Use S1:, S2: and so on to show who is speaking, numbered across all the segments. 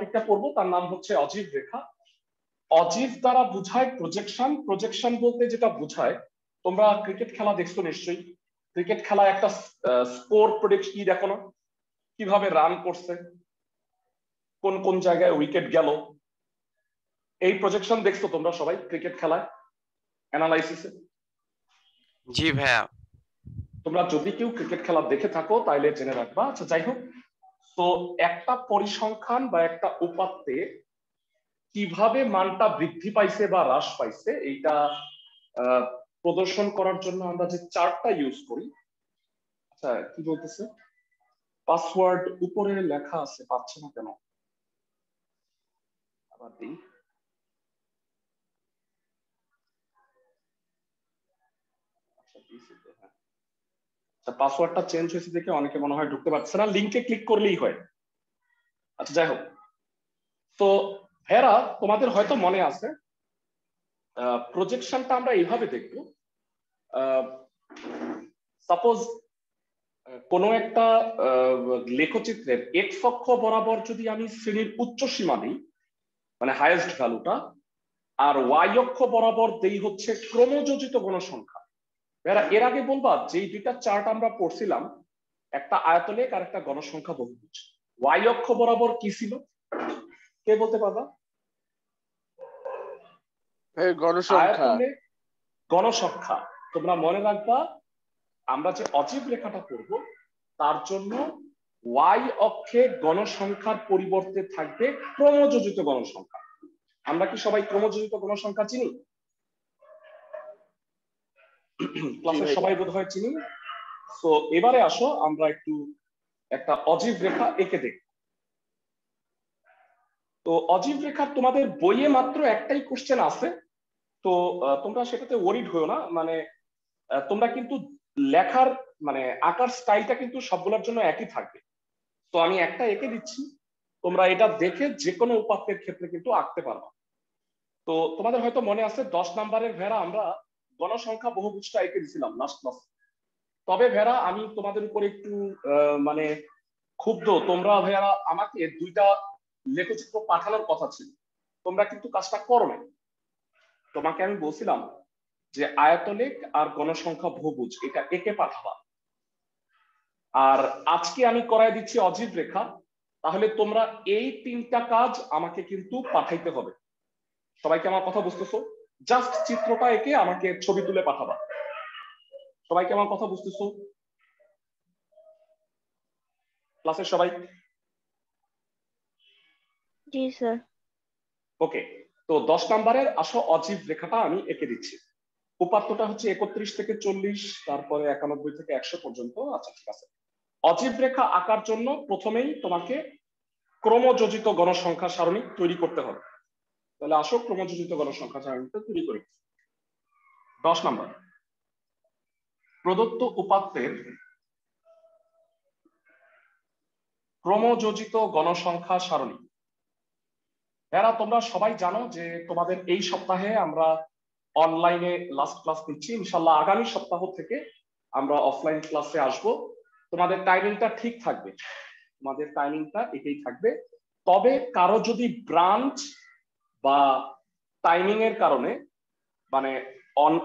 S1: টপিকটা পড়বো তার নাম হচ্ছে অজীব রেখা। অজীব দ্বারা বোঝায় প্রজেকশন। প্রজেকশন বলতে যেটা বোঝায়, তোমরা ক্রিকেট খেলা দেখছো নিশ্চয়ই। ক্রিকেট খেলায় একটা স্কোর প্রেডিক্ট কি দেখো না, কিভাবে রান করছে, কোন কোন জায়গায় উইকেট গেল, এই প্রজেকশন দেখছো তোমরা সবাই ক্রিকেট খেলায় অ্যানালাইসিসে?
S2: জি ভাইয়া।
S1: তোমরা যদি কেউ ক্রিকেট খেলা দেখে থাকো তাইলে জেনে রাখবা। আচ্ছা যাই হোক, তো একটা পরিসংখ্যান বা একটা উপাত্তে কিভাবে মানটা বৃদ্ধি পাইছে বা হ্রাস পাইছে এইটা প্রদর্শন করার জন্য আমরা যে চার্টটা ইউজ করি। আচ্ছা কি বলতেছে, পাসওয়ার্ড উপরে লেখা আছে, পাচ্ছে না কেন? আবার দিই। আচ্ছা পাসওয়ার্ডটা চেঞ্জ হয়েছে দেখে অনেকে মনে হয় ঢুকতে পারছে না, লিংকে ক্লিক করলেই হয়। আচ্ছা যাই হোক, তো ভেরা তোমাদের হয়তো মনে আছে প্রজেকশনটা আমরা এইভাবে দেখব। সাপোজ কোনো একটা লেখচিত্রের এক্স অক্ষ বরাবর যদি আমি শ্রেণীর উচ্চ সীমা দিই, মানে হাইয়েস্ট ভ্যালুটা, আর ওয়াই অক্ষ বরাবর দেই হচ্ছে ক্রমযোজিত গণসংখ্যা। এর আগে বলবা যে দুইটা চার্ট আমরা পড়ছিলাম, একটা আয়তলেখ আর একটা গণসংখ্যা বহুভুজ, ওয়াই অক্ষ বরাবর কি ছিল কে বলতে পারবা? আয়তলেখ গণসংখ্যা। তোমরা মনে রাখবা আমরা যে অজীব রেখাটা করব তার জন্য ওয়াই অক্ষে গণসংখ্যার পরিবর্তে থাকবে ক্রমযোজিত গণসংখ্যা। আমরা কি সবাই ক্রমযোজিত গণসংখ্যা চিনি? ক্লাসের সবাই বোধহয় চিনি। তো এবারে আসো আমরা একটু একটা অজীব রেখা এঁকে দেখব। তো অজীব রেখার তোমাদের বইয়ে মাত্র একটাই কোশ্চেন আছে, তো তোমরা সেটাতে ওয়ারিড হয়েও না। মানে তোমরা কিন্তু লেখার মানে আঁকার স্টাইলটা কিন্তু সবগুলোর জন্য একই থাকবে। তো আমি একটা এঁকে দিচ্ছি, তোমরা এটা দেখে যে কোনো উপাত্তের ক্ষেত্রে কিন্তু আঁকতে পারবে। তো তোমাদের হয়তো মনে আছে 10 নাম্বারের ভেড়া আমরা গণসংখ্যা বহুভুজটা এঁকে দিছিলাম লাস্ট ক্লাস। তবে ভেড়া আমি তোমাদের উপরে একটু মানে ক্ষুব্ধ, তোমরা ভেড়া আমাকে দুইটা লেখচিত্র পাঠানোর কথা ছিল, তোমরা কিন্তু কাজটা করো না। তোমাকে আমি বলছিলাম যে আয়তলেখ আর গণসংখ্যা বহুভুজ এটা এঁকে পাঠাবা, আর আজকে আমি করাই দিচ্ছি অজীব রেখা। তাহলে তোমরা এই তিনটা কাজ আমাকে কিন্তু পাঠাইতে হবে। সবাইকে আমার কথা বুঝতেছো? জাস্ট চিত্রটা এঁকে আমাকে ছবি তুলে পাঠাবা। সবাইকে আমার কথা বুঝতেছো? ক্লাসের সবাই?
S3: জি স্যার।
S1: ওকে, তো 10 নাম্বারের আসো অজীব রেখাটা আমি এঁকে দিচ্ছি। উপাত্তটা হচ্ছে 31 থেকে 40, তারপরে 91 থেকে 100 পর্যন্ত। আচ্ছা ঠিক আছে। অজীব রেখা আঁকার জন্য প্রথমেই তোমাকে ক্রমযোজিত গণসংখ্যা সারণী তৈরি করতে হবে। তাহলে আসো ক্রমযোজিত গণসংখ্যা সারণীটা তৈরি করি। 10 নাম্বার, প্রদত্ত উপাত্তের ক্রমযোজিত গণসংখ্যা সারণী। এরা তোমরা সবাই জানো যে তোমাদের এই সপ্তাহে আমরা অনলাইনে লাস্ট ক্লাস নিচ্ছি, ইনশাল্লাহ আগামী সপ্তাহ থেকে আমরা অফলাইন ক্লাসে আসব। তোমাদের টাইমিংটা ঠিক থাকবে, তোমাদের টাইমিংটা এটাই থাকবে। তবে কারো যদি ব্রাঞ্চ বা টাইমিং এর কারণে মানে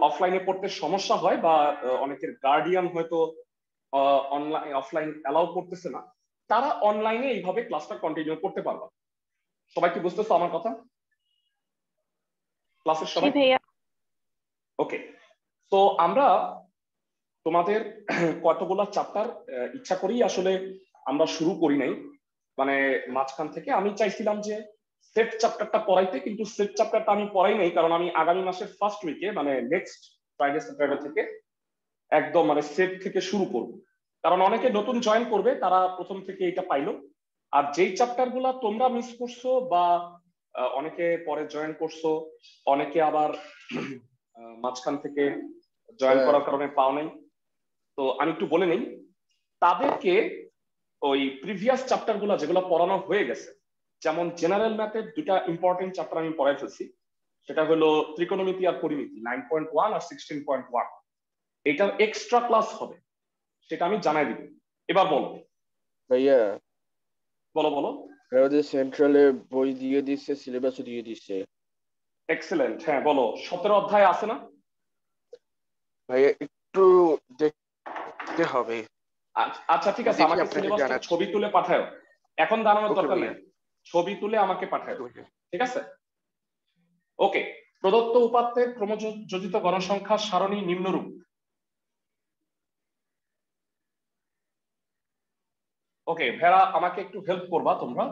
S1: অফলাইনে পড়তে সমস্যা হয়, বা অনেকের গার্ডিয়ান হয়তো অনলাইন অফলাইন অ্যালাউ করতেছে না, তারা অনলাইনে এইভাবে ক্লাসটা কন্টিনিউ করতে পারবে। সবাই কি বুঝতেছো আমার কথা? ক্লাসের সবাই? ওকে, তো আমরা তোমাদের কতগুলা চ্যাপ্টার ইচ্ছা করেই আসলে আমরা শুরু করি নাই। মানে মাঝখান থেকে আমি চাইছিলাম যে সেট চ্যাপ্টারটা পড়াইতে, কিন্তু সেট চ্যাপ্টারটা আমি পড়াই নাই, কারণ আমি আগামী মাসের ফার্স্ট উইকে মানে নেক্সট ফ্রাইডে স্যাটারডে থেকে একদম মানে সেট থেকে শুরু করব। কারণ অনেকে নতুন জয়েন করবে, তারা প্রথম থেকে এটা পাইলো। আর যেই চ্যাপ্টার গুলা তোমরা মিস করছো বা অনেকে পরে জয়েন করছো, অনেকে আবার মাঝখান থেকে জয়েন করার কারণে পাও নাই, তো আমি একটু বলে নেই তাদেরকে। ওই প্রিভিয়াস চ্যাপ্টার গুলা যেগুলো পড়ানো হয়ে গেছে, যেমন জেনারেল ম্যাথের দুটা ইম্পর্টেন্ট চ্যাপ্টার আমি পড়াই ফেলছি, সেটা হলো ত্রিকোণমিতি আর পরিমিতি 9.1 আর 16.1। এটার এক্সট্রা ক্লাস হবে, সেটা আমি জানাই দিব। এবার বলো
S4: ভাইয়া।
S1: বলো বলো।
S3: আমাদের সেন্ট্রালে বই দিয়ে দিচ্ছে, সিলেবাসও দিয়ে দিচ্ছে।
S1: এক্সেলেন্ট, হ্যাঁ বলো। 17 অধ্যায় আছে না?
S3: ভাইয়া একটু দেখতে হবে।
S1: আচ্ছা ঠিক আছে,
S3: দেখি
S1: আমাকে
S3: আপনাকে
S1: সিলেবাসটা
S3: জানাচ্ছি।
S1: ছবি তুলে পাঠাও। এখন দাঁড়ানোর
S3: ওকে
S1: দরকার
S3: ভাইয়া।
S1: নেই, ছবি তুলে আমাকে পাঠাও,
S3: ওকে।
S1: ঠিক আছে? ওকে, প্রদত্ত উপাত্তের ক্রমযোজিত গণসংখ্যার সারণী নিম্নরূপ। ওকে ভেড়া, আমাকে একটু হেল্প করবা তোমরা।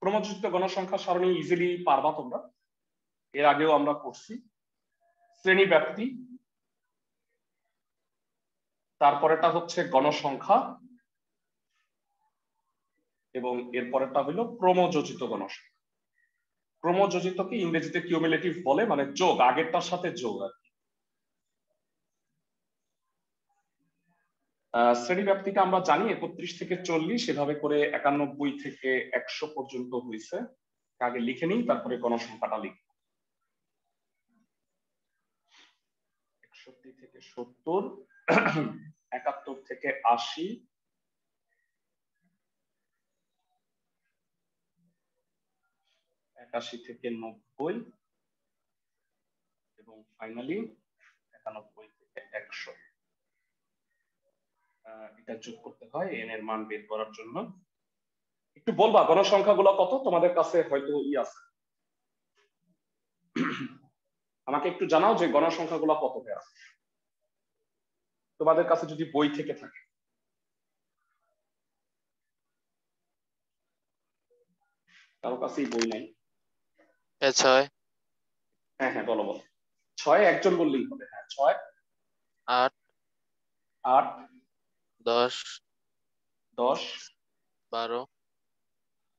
S1: ক্রমযোজিত গণসংখ্যার সারণী ইজিলি পারবা তোমরা, এর আগেও আমরা করছি। শ্রেণী ব্যাপ্তি, তারপরেটা হচ্ছে গণসংখ্যা, এবং এর পরেরটা হলো ক্রমযোজিত গণসংখ্যা। ক্রমযোজিতকে ইংরেজিতে কিউমুলেটিভ বলে, মানে যোগ, আগেরটার সাথে যোগ আর কি। শ্রেণী ব্যাপ্তিটা আমরা জানি 31 থেকে 40, এভাবে করে 91 থেকে 100 পর্যন্ত হয়েছে। আগে লিখে নিই, তারপরে গণসংখ্যাটা লিখি। 61 থেকে 70, 71 থেকে 80, 81 থেকে 90, এবং ফাইনালি 91 থেকে 100। এটা যোগ করতে হয় এন এর মান বের করার জন্য। একটু বলবা গণসংখ্যাগুলো কত তোমাদের কাছে, হয়তো আছে। আমাকে একটু জানাও যে গণসংখ্যাগুলো কত আছে তোমাদের কাছে, যদি বই থেকে থাকে। কারো কাছেই বই নাই?
S2: 6
S1: হ্যাঁ হ্যাঁ বলো বলো। 6 একজন বললেই হবে। হ্যাঁ 6,
S2: 8
S1: 8,
S2: 10
S1: 10,
S2: 12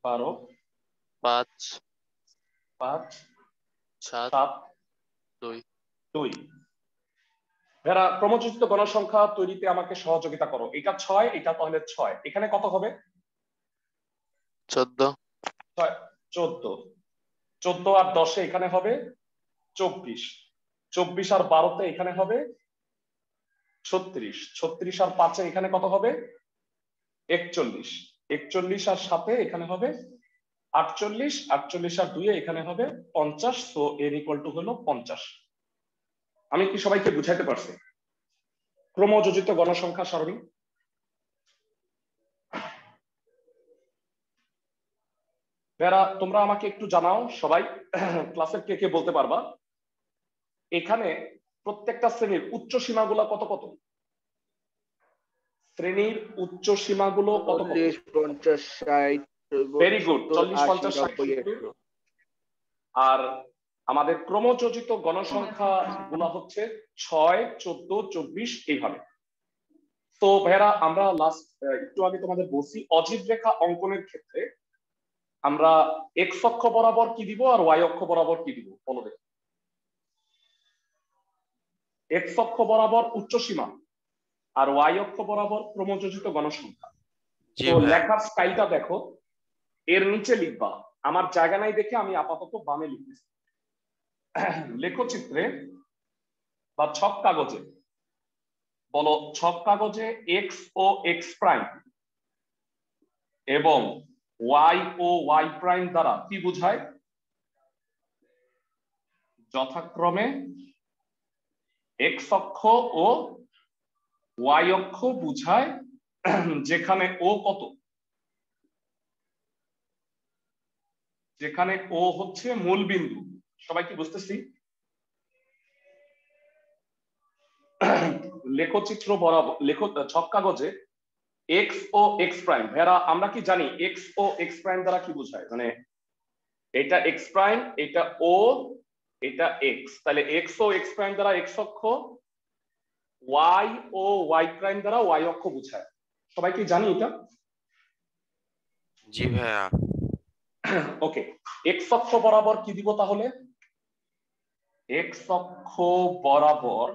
S1: 12,
S2: 5
S1: 5,
S2: 7
S1: 7,
S2: 2
S1: 2। যারা ক্রমযোজিত গণসংখ্যা তৈরিতে আমাকে সহযোগিতা করো। এটা 6, এটা তাহলে 6, এখানে কত হবে?
S2: 14
S1: 14, 14 আর 10 এখানে হবে 24, 24 আর 12 এখানে হবে 36, 36 আর 5 এখানে কত হবে? 41, 41 আর 7 এখানে হবে 48, 48 আর 2 এখানে হবে 50। সো এর ইকুয়াল টু হলো 50। আমি কি সবাইকে বুঝাইতে পারছি ক্রমযোজিত গণসংখ্যা সারণী? যারা তোমরা আমাকে একটু জানাও সবাই, ক্লাসের কে কে বলতে পারবা এখানে প্রত্যেকটা শ্রেণীর উচ্চ সীমাগুলো কত কত? শ্রেণীর উচ্চ সীমাগুলো কত কত?
S3: 40, 50, 60,
S1: ভেরি গুড,
S3: 70,
S1: 40,
S3: 80,
S1: 50, 60,
S3: 90,
S1: 70। আর আমাদের ক্রমযোজিত গণসংখ্যা গুলা হচ্ছে 6, 14, 24 এইভাবে। তো ভাইরা, আমরা লাস্ট একটু আগে তোমাদের বলছি অজীব রেখা অঙ্কনের ক্ষেত্রে আমরা এক্স অক্ষ বরাবর কি দিব আর ওয়াই অক্ষ বরাবর কি দিব বলো দেখি। এক্স অক্ষ বরাবর উচ্চ সীমা আর ওয়াই অক্ষ বরাবর ক্রমযোজিত গণসংখ্যা।
S2: জি
S1: তো
S2: ভাইয়া।
S1: লেখার স্টাইলটা দেখো, এর নিচে লিখবা, আমার জায়গা নাই দেখে আমি আপাতত বামে লিখতেছি। লেখচিত্রে বা ছক কাগজে বলো, ছক কাগজে এক্স ও এক্স প্রাইম এবং ওয়াই ও ওয়াই প্রাইম দ্বারা কি বোঝায়? যথাক্রমে এক্স অক্ষ ও ওয়াই অক্ষ বুঝায়, যেখানে ও কত? যেখানে ও হচ্ছে মূল বিন্দু। সবাই কি বুঝতেছি? লেখচিত্র বরাবর, ছক কাগজে এক্স ও এক্স প্রাইম। ভেরা, আমরা কি জানি এক্স ও এক্স প্রাইম দ্বারা কি বোঝায়? মানে এটা এক্স প্রাইম, এটা ও, এটা এক্স, তাহলে এক্স ও এক্স প্রাইম দ্বারা এক্স অক্ষ, ওয়াই ও ওয়াই প্রাইম দ্বারা ওয়াই অক্ষ বোঝায়। সবাই কি জানি এটা?
S2: জি ভাইয়া।
S1: ওকে, এক্স অক্ষ বরাবর কি দিব তাহলে? এক্স অক্ষ বরাবর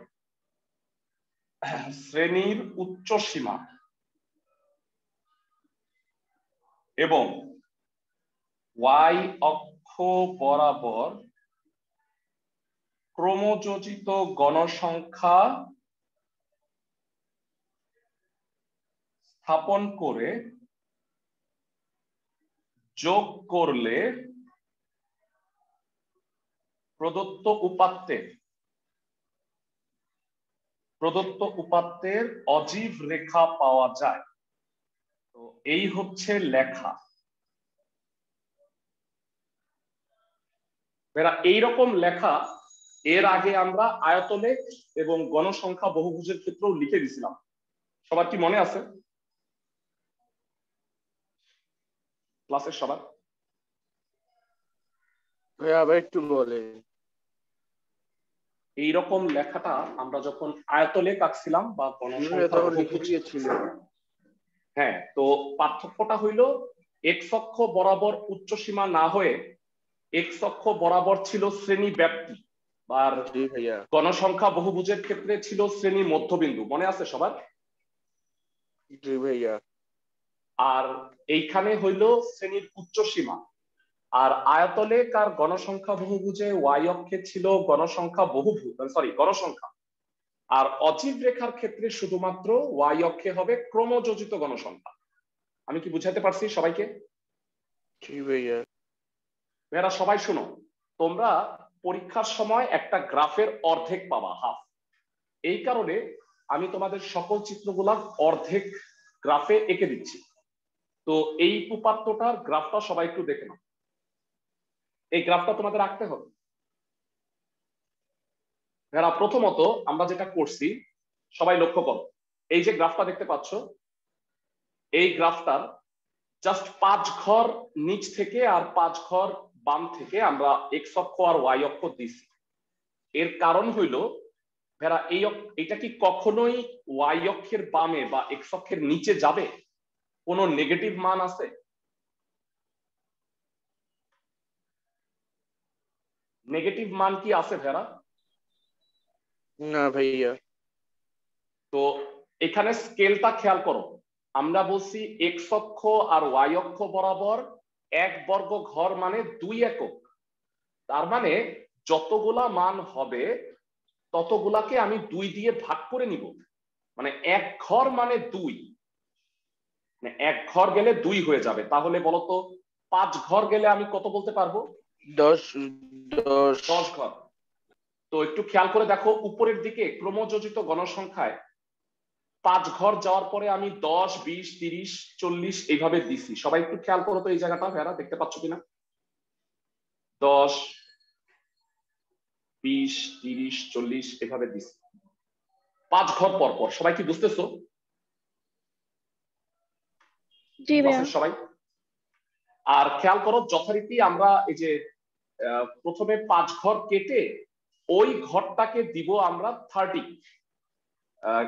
S1: শ্রেণীর উচ্চ সীমা এবং ওয়াই অক্ষ বরাবর ক্রমযোজিত গণসংখ্যা স্থাপন করে যোগ করলে প্রদত্ত উপাত্তের অজীব রেখা পাওয়া যায়। তো এই হচ্ছে লেখা। এইরকম লেখা এর আগে আমরা আয়তলেখ এবং গণসংখ্যা বহুভুজের ক্ষেত্রেও লিখে দিয়েছিলাম। সবার কি মনে আছে? ক্লাসের সবার?
S3: ভাইয়া আবার একটু বলে।
S1: এইরকম লেখাটা আমরা যখন আয়তলেখ আঁকছিলাম বা গণসংখ্যা বহুভুজ, হ্যাঁ, তো পার্থক্যটা হইল এক্স অক্ষ বরাবর উচ্চ সীমা না হয়ে এক্স অক্ষ বরাবর ছিল শ্রেণী ব্যাপ্তি, আর গণসংখ্যা বহুভুজের ক্ষেত্রে ছিল শ্রেণী মধ্যবিন্দু। মনে আছে সবার?
S3: জি ভাইয়া।
S1: আর এইখানে হইল শ্রেণীর উচ্চ সীমা। আর আয়তলেখ আর গণসংখ্যা বহুভুজে ওয়াই অক্ষে ছিল গণসংখ্যা, আর অজীব রেখার ক্ষেত্রে শুধুমাত্র ওয়াই অক্ষে হবে ক্রমযোজিত গণসংখ্যা। আমি কি বুঝাতে পারছি সবাইকে?
S3: জি ভাইয়া।
S1: ভাইরা সবাই শুনো, তোমরা পরীক্ষার সময় একটা গ্রাফের অর্ধেক পাবা, হাফ। এই কারণে আমি তোমাদের সকল চিত্রগুলা অর্ধেক গ্রাফে এঁকে দিচ্ছি। তো এই উপাত্তটার গ্রাফটা সবাই একটু দেখে নাও। এই গ্রাফটা তোমাদের আঁকতে হবে। ভাইরা প্রথমত আমরা যেটা করছি, সবাই লক্ষ্য করো, এই যে গ্রাফটা দেখতে পাচ্ছ, এই গ্রাফটার জাস্ট 5 ঘর নিচ থেকে আর 5 ঘর বাম থেকে আমরা এক্স অক্ষ আর ওয়াই অক্ষ দিছি। এর কারণ হইল ভেড়া এটা কি কখনোই ওয়াই অক্ষের বামে বা এক্স অক্ষের নিচে যাবে? কোনো নেগেটিভ মান আছে? নেগেটিভ মান কি আছে ভেড়া?
S3: না ভাইয়া।
S1: তো এখানে স্কেলটা খেয়াল করো, আমরা বলছি এক্স অক্ষ আর ওয়াই অক্ষ বরাবর 1 বর্গ ঘর মানে 2 একক। তার মানে যতগুলা মান হবে ততগুলাকে আমি 2 দিয়ে ভাগ করে নিব। মানে 1 ঘর মানে 2, মানে 1 ঘর গেলে 2 হয়ে যাবে। তাহলে বলতো 5 ঘর গেলে আমি কত বলতে পারবো? 10 ঘর। তো একটু খেয়াল করে দেখো, উপরের দিকে ক্রমযোজিত গণসংখ্যায় 5 ঘর যাওয়ার পরে আমি 10, 20, 30, 40 এইভাবে দিছি। সবাই একটু খেয়াল করো তো এই জায়গাটা, ভেড়া দেখতে পাচ্ছ কিনা? 10, 20, 30, 40 এভাবে দিছি 5 ঘর পর পর। সবাই কি বুঝতেছো?
S4: জি ভাইয়া।
S1: সবাই আর খেয়াল করো, যথারীতি আমরা এই যে প্রথমে 5 ঘর কেটে ওই ঘরটাকে দিব আমরা 30।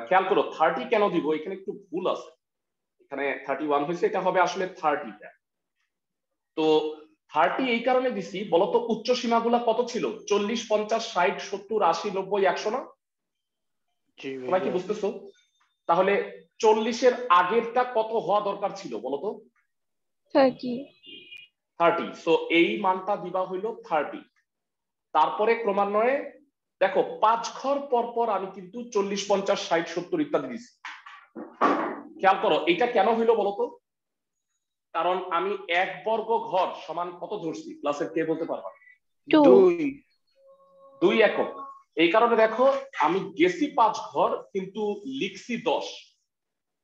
S1: খেয়াল করো 30 কেন দিব, এখানে একটু ভুল আছে, এখানে 31 হয়েছে, এটা হবে আসলে 30। তো 30 এই কারণে দিছি, বলতো উচ্চ সীমাগুলা কত ছিল? 40, 50, 60, 70, 80, 90, 100 না? সবাই কি বুঝতেছো? তাহলে 40-এর আগেরটা কত হওয়া দরকার ছিল বলতো? 30। সো এই মানটা দিবা হইলো 30। তারপরে ক্রমান্বয়ে দেখো 5 ঘর পর পর আমি কিন্তু 40, 50, 60, 70 ইত্যাদি দিছি। খেয়াল করো এটা কেন হইলো বলতো? কারণ আমি 1 বর্গ ঘর সমান কত ধরছি? ক্লাসের কে বলতে পারবা? 2 একক। এই কারণে দেখো আমি গেছি 5 ঘর কিন্তু লিখছি 10।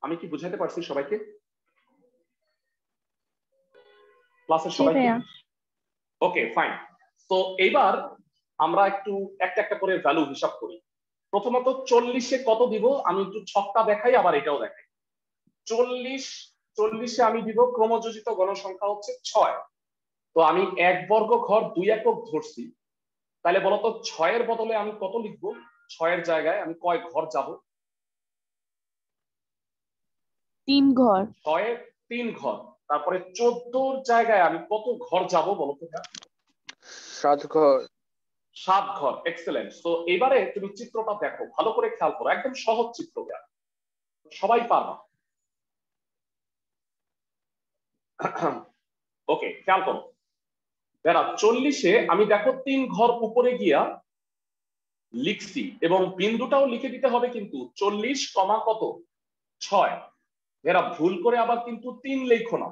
S1: আমি কি বুঝাতে পারছি সবাইকে? ক্লাসের সবাই? Okay fine. তো এইবার আমরা একটু একটা একটা করে ভ্যালু হিসাব করি। প্রথমত 40-এ কত দিব আমি একটু ছকটা দেখাই, আবার এটাও দেখাই। 40-এ আমি দিব ক্রমযোজিত গণসংখ্যা হচ্ছে 6। তো আমি 1 বর্গ ঘর 2 একক ধরছি, তাহলে বলতো 6-এর বদলে আমি কত লিখবো? 6-এর জায়গায় আমি কয় ঘর যাব?
S4: 3 ঘর।
S1: 6-এর 3 ঘর। তারপরে 14-র জায়গায় আমি কত ঘর যাব বলতো?
S3: 7 ঘর।
S1: 7 ঘর। এক্সেলেন্ট। তো এবারে তুমি চিত্রটা দেখো, ভালো করে খেয়াল করো, একদম সহজ চিত্র, সবাই পারবা। ওকে খেয়াল করো, 40-এ আমি দেখো 3 ঘর উপরে গিয়া লিখছি, এবং বিন্দুটাও লিখে দিতে হবে কিন্তু 40, কত 6। ভুল করে আবার কিন্তু 3 লেখো না,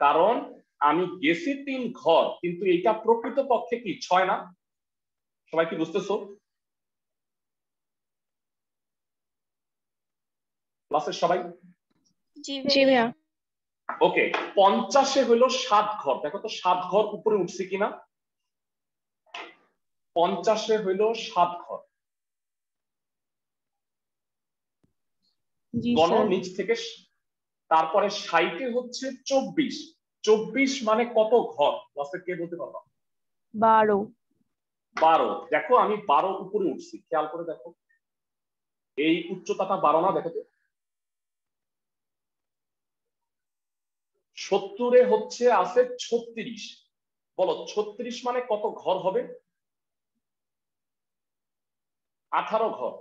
S1: কারণ আমি গেছি 3 ঘর, কিন্তু এইটা প্রকৃত পক্ষে কি 6 না? সবাই কি বুঝতেছো? ক্লাসের সবাই?
S4: জি ভাইয়া।
S1: ওকে, 50-এ হইলো 7 ঘর। দেখো তো 7 ঘর উপরে উঠছে কিনা। 50-এ হইলো 7 ঘর।
S4: জি
S1: গণ
S4: স্যার।
S1: নিচ থেকে। তারপরে 60-এ হচ্ছে 24। 24 মানে কত ঘর? ক্লাসের কে বলতে পারবা?
S4: 12।
S1: 12। দেখো আমি 12 উপরে উঠছি, খেয়াল করে দেখো। এই উচ্চতাটা 12 না? দেখো তো। 70-এ হচ্ছে আছে 36। বলো 36 মানে কত ঘর হবে? 18 ঘর।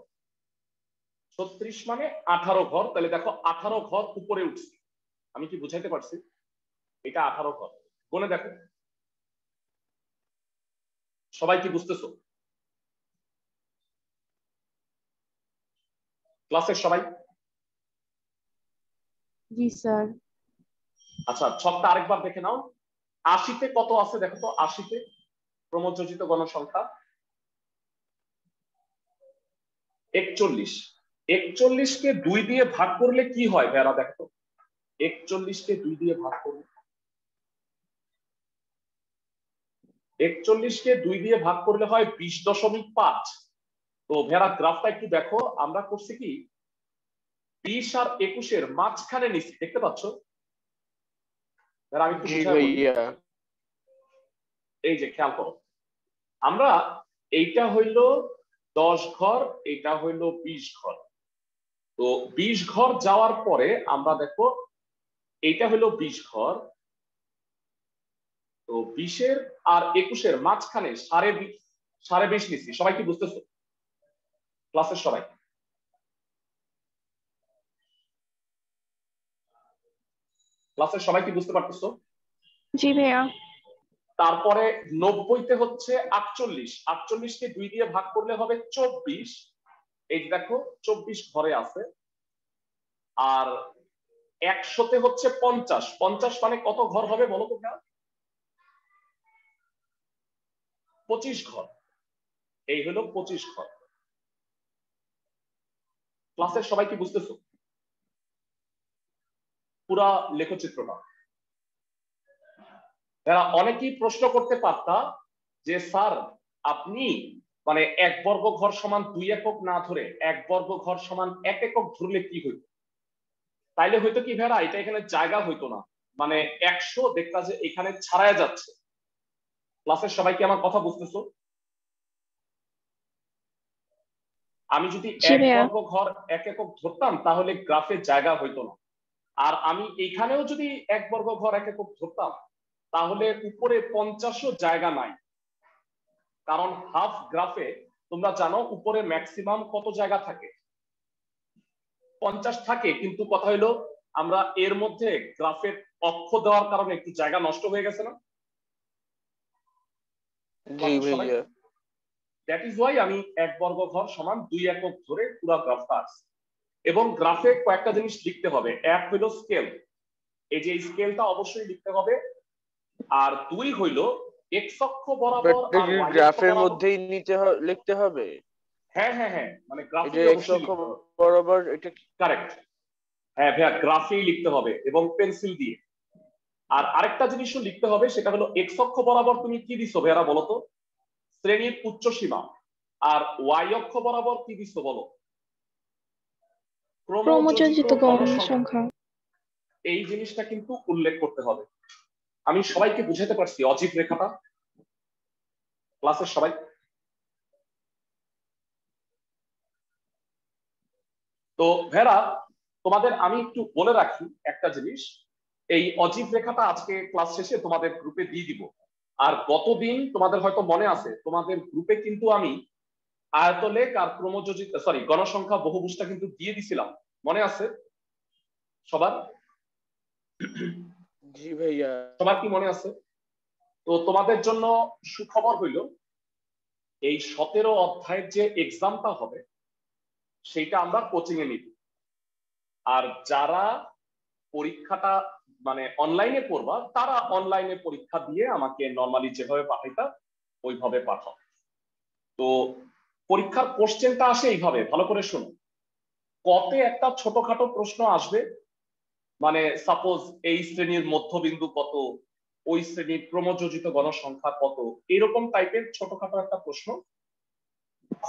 S1: 36 মানে 18 ঘর। তাহলে দেখো 18 ঘর উপরে উঠছে। আমি কি বুঝাইতে পারছি? এটা 18 ঘর। গুনে দেখো, সবাই কি বুঝতেছো? ক্লাসের সবাই?
S4: জি স্যার।
S1: আচ্ছা, ছকটা আরেকবার দেখে নাও। 80-তে কত আছে দেখো তো। 80-তে ক্রমযোজিত গণসংখ্যা 41। 41-কে 2 দিয়ে ভাগ করলে কি হয় ভাইরা? দেখো 41-কে 2 দিয়ে ভাগ করলে, 41-কে 2 দিয়ে ভাগ করলে হয় 20.5। তো ভেড়া গ্রাফটা একটু দেখো। আমরা করছি কি 20 আর 21-এর মাঝখানে নিচ্ছি, দেখতে পাচ্ছ? ভেড়া আমি একটু
S3: জি
S1: বুঝাই বলি।
S3: ভাইয়া।
S1: এই যে খেয়াল করো, আমরা এইটা হইলো 10 ঘর, এটা হইলো 20 ঘর। তো 20 ঘর যাওয়ার পরে আমরা দেখো এইটা হইলো 20 ঘর। তো 20-এর আর 21-এর মাঝখানে 20.5 নিচ্ছি। সবাই কি বুঝতেছো? ক্লাসের সবাই? ক্লাসের সবাই কি বুঝতে পারতেছো?
S4: জি ভাইয়া।
S1: তারপরে 90-তে হচ্ছে 48। 48-কে 2 দিয়ে ভাগ করলে হবে 24। এই দেখো 24 ঘরে আছে। আর 100-তে হচ্ছে 50। 50 মানে কত ঘর হবে বলো তো? 25 ঘর। এই হলো 25 ঘর। ক্লাসের সবাই কি বুঝতেছো পুরা লেখচিত্রটা? যারা অনেকেই প্রশ্ন করতে পারতা যে স্যার আপনি মানে 1 বর্গ ঘর সমান 2 একক না ধরে 1 বর্গ ঘর সমান 1 একক ধরলে কি হইতো? তাইলে হয়তো কি ভেড়া এটা এখানে জায়গা হইতো না, মানে 100 দেখতা যে এখানে ছাড়ায় যাচ্ছে। ক্লাসের সবাই কি আমার কথা বুঝতেছো? আমি যদি
S4: জি
S1: 1
S4: ভাইয়া।
S1: বর্গ ঘর 1 একক ধরতাম তাহলে গ্রাফে জায়গা হইতো না। আর আমি এইখানেও যদি 1 বর্গ ঘর 1 একক ধরতাম তাহলে উপরে 50ও জায়গা নাই। কারণ হাফ গ্রাফে তোমরা জানো উপরে ম্যাক্সিমাম কত জায়গা থাকে? 50 থাকে। কিন্তু কথা হইলো আমরা এর মধ্যে গ্রাফের অক্ষ দেওয়ার কারণে একটু জায়গা নষ্ট হয়ে গেছে না?
S3: জি ভাইয়া।
S1: দ্যাট ইজ ওয়াই আমি 1 বর্গ ঘর সমান 2 একক ধরে পুরো গ্রাফটা আসছে। এবং গ্রাফে কয়েকটা জিনিস লিখতে হবে। এক হইলো স্কেল, এই যে স্কেলটা অবশ্যই লিখতে হবে। আর 2 হইলো এক্স অক্ষ বরাবর আর ওয়াই অক্ষ
S3: গ্রাফের
S1: বরাবর।
S3: মধ্যেই লিখতে হবে।
S1: হ্যাঁ হ্যাঁ হ্যাঁ, মানে
S3: এই
S1: গ্রাফে
S3: যে এক্স
S1: অবশ্যই
S3: অক্ষ
S1: লিখতে হবে।
S3: বরাবর এটা
S1: কারেক্ট। হ্যাঁ ভাইয়া, গ্রাফেই লিখতে হবে এবং পেন্সিল দিয়ে। আর আরেকটা জিনিসও লিখতে হবে, সেটা হলো এক্স অক্ষ বরাবর তুমি কি দিছো ভাইয়া বলো তো? শ্রেণীর উচ্চ সীমা। আর ওয়াই অক্ষ বরাবর কি দিছো বলো? ক্রমযোজিত
S4: ক্রমযোজিত
S1: গণসংখ্যা।
S4: গণসংখ্যা।
S1: এই জিনিসটা কিন্তু উল্লেখ করতে হবে। আমি সবাইকে বুঝাতে পারছি অজীব রেখাটা? ক্লাসের সবাই? তো ভেড়া তোমাদের আমি একটু বলে রাখি একটা জিনিস। এই অজীব রেখাটা আজকে ক্লাস শেষে তোমাদের গ্রুপে দিয়ে দিব। আর গতদিন তোমাদের হয়তো মনে আছে তোমাদের গ্রুপে কিন্তু আমি আয়তলেখ আর ক্রমযোজিত গণসংখ্যা বহুভুজটা কিন্তু দিয়ে দিছিলাম, মনে আছে সবার?
S3: জি ভাইয়া।
S1: সবার কি মনে আছে? তো তোমাদের জন্য সুখবর হইল এই 17 অধ্যায়ের যে এক্সামটা হবে সেইটা আমরা কোচিং এ নিব। আর যারা পরীক্ষাটা মানে অনলাইনে পড়বা তারা অনলাইনে পরীক্ষা দিয়ে আমাকে নর্মালি যেভাবে পাঠাইতা ওইভাবে পাঠাও। তো পরীক্ষার কোশ্চেনটা আসে এইভাবে, ভালো করে শোনো। কতে একটা ছোটখাটো প্রশ্ন আসবে, মানে সাপোজ এই শ্রেণীর মধ্যবিন্দু কত, ওই শ্রেণীর ক্রমযোজিত গণসংখ্যা কত, এরকম টাইপের ছোটখাটো একটা প্রশ্ন।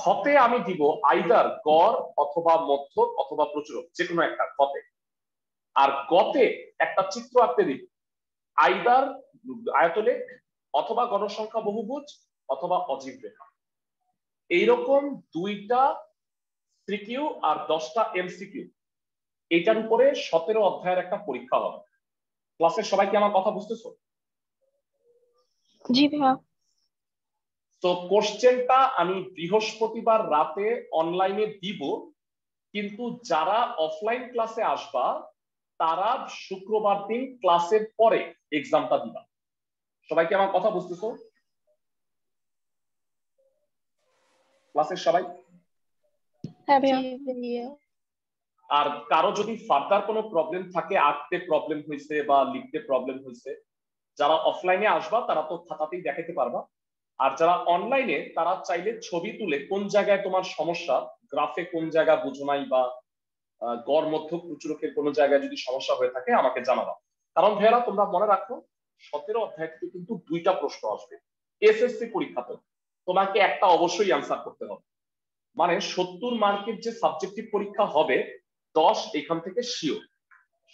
S1: খতে আমি দিব আইদার গড় অথবা মধ্য অথবা প্রচুরক, যে কোনো একটা খতে। আর গতে একটা চিত্র আঁকতে দিব, আইদার আয়তলেখ অথবা গণসংখ্যা বহুভুজ অথবা অজীব রেখা। এইরকম 2টা সিকিউ আর 10টা এমসিকিউ, এইটার উপরে 17 অধ্যায়ের একটা পরীক্ষা হবে। ক্লাসের সবাই কি আমার কথা বুঝতেছো?
S4: জি ভাইয়া।
S1: তো কোশ্চেনটা আমি বৃহস্পতিবার রাতে অনলাইনে দিব, কিন্তু যারা অফলাইন ক্লাসে আসবা তারা শুক্রবার দিন ক্লাসের পরে এক্সামটা দিবা। সবাই কি আমার কথা বুঝতেছো? ক্লাসের সবাই?
S4: হ্যাঁ ভাইয়া।
S1: আর কারো যদি ফার্দার কোনো প্রবলেম থাকে, আঁকতে প্রবলেম হয়েছে বা লিখতে প্রবলেম হয়েছে, যারা অফলাইনে আসবা তারা তো খাতাতেই দেখাতে পারবা। আর যারা অনলাইনে তারা চাইলে ছবি তুলে কোন জায়গায় তোমার সমস্যা, গ্রাফে কোন জায়গা বুঝো নাই বা গড় মধ্য প্রচুরকের কোন জায়গায় যদি সমস্যা হয়ে থাকে আমাকে জানাবা। কারণ ভাইয়ারা তোমরা মনে রাখো 17 অধ্যায় থেকে কিন্তু 2টা প্রশ্ন আসবে। এসএসসি পরীক্ষাতে তোমাকে একটা অবশ্যই অ্যান্সার করতে হবে, মানে 70 মার্কের যে সাবজেক্টিভ পরীক্ষা হবে 10 এখান থেকে শিওর।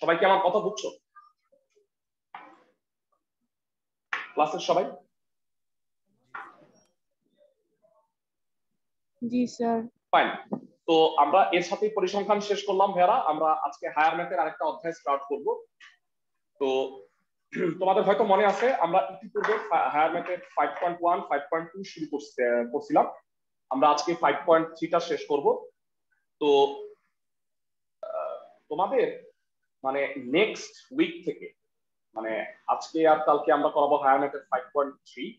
S1: সবাই কি আমার কথা বুঝছো? ক্লাসের সবাই?
S4: জি স্যার।
S1: ফাইন। তো আমরা এর সাথে পরিসংখ্যান শেষ করলাম ভাইয়ারা। আমরা আজকে হায়ার ম্যাথের আরেকটা অধ্যায় স্টার্ট করব। তো তোমাদের হয়তো মনে আছে আমরা ইতিপূর্বে হায়ার ম্যাথের 5.1 5.2 শুরু করছিলাম। আমরা আজকে 5.3টা শেষ করব। তো তোমাদের মানে নেক্সট উইক থেকে, মানে আজকে আর কালকে আমরা করাবো হায়ার ম্যাথের 5.3,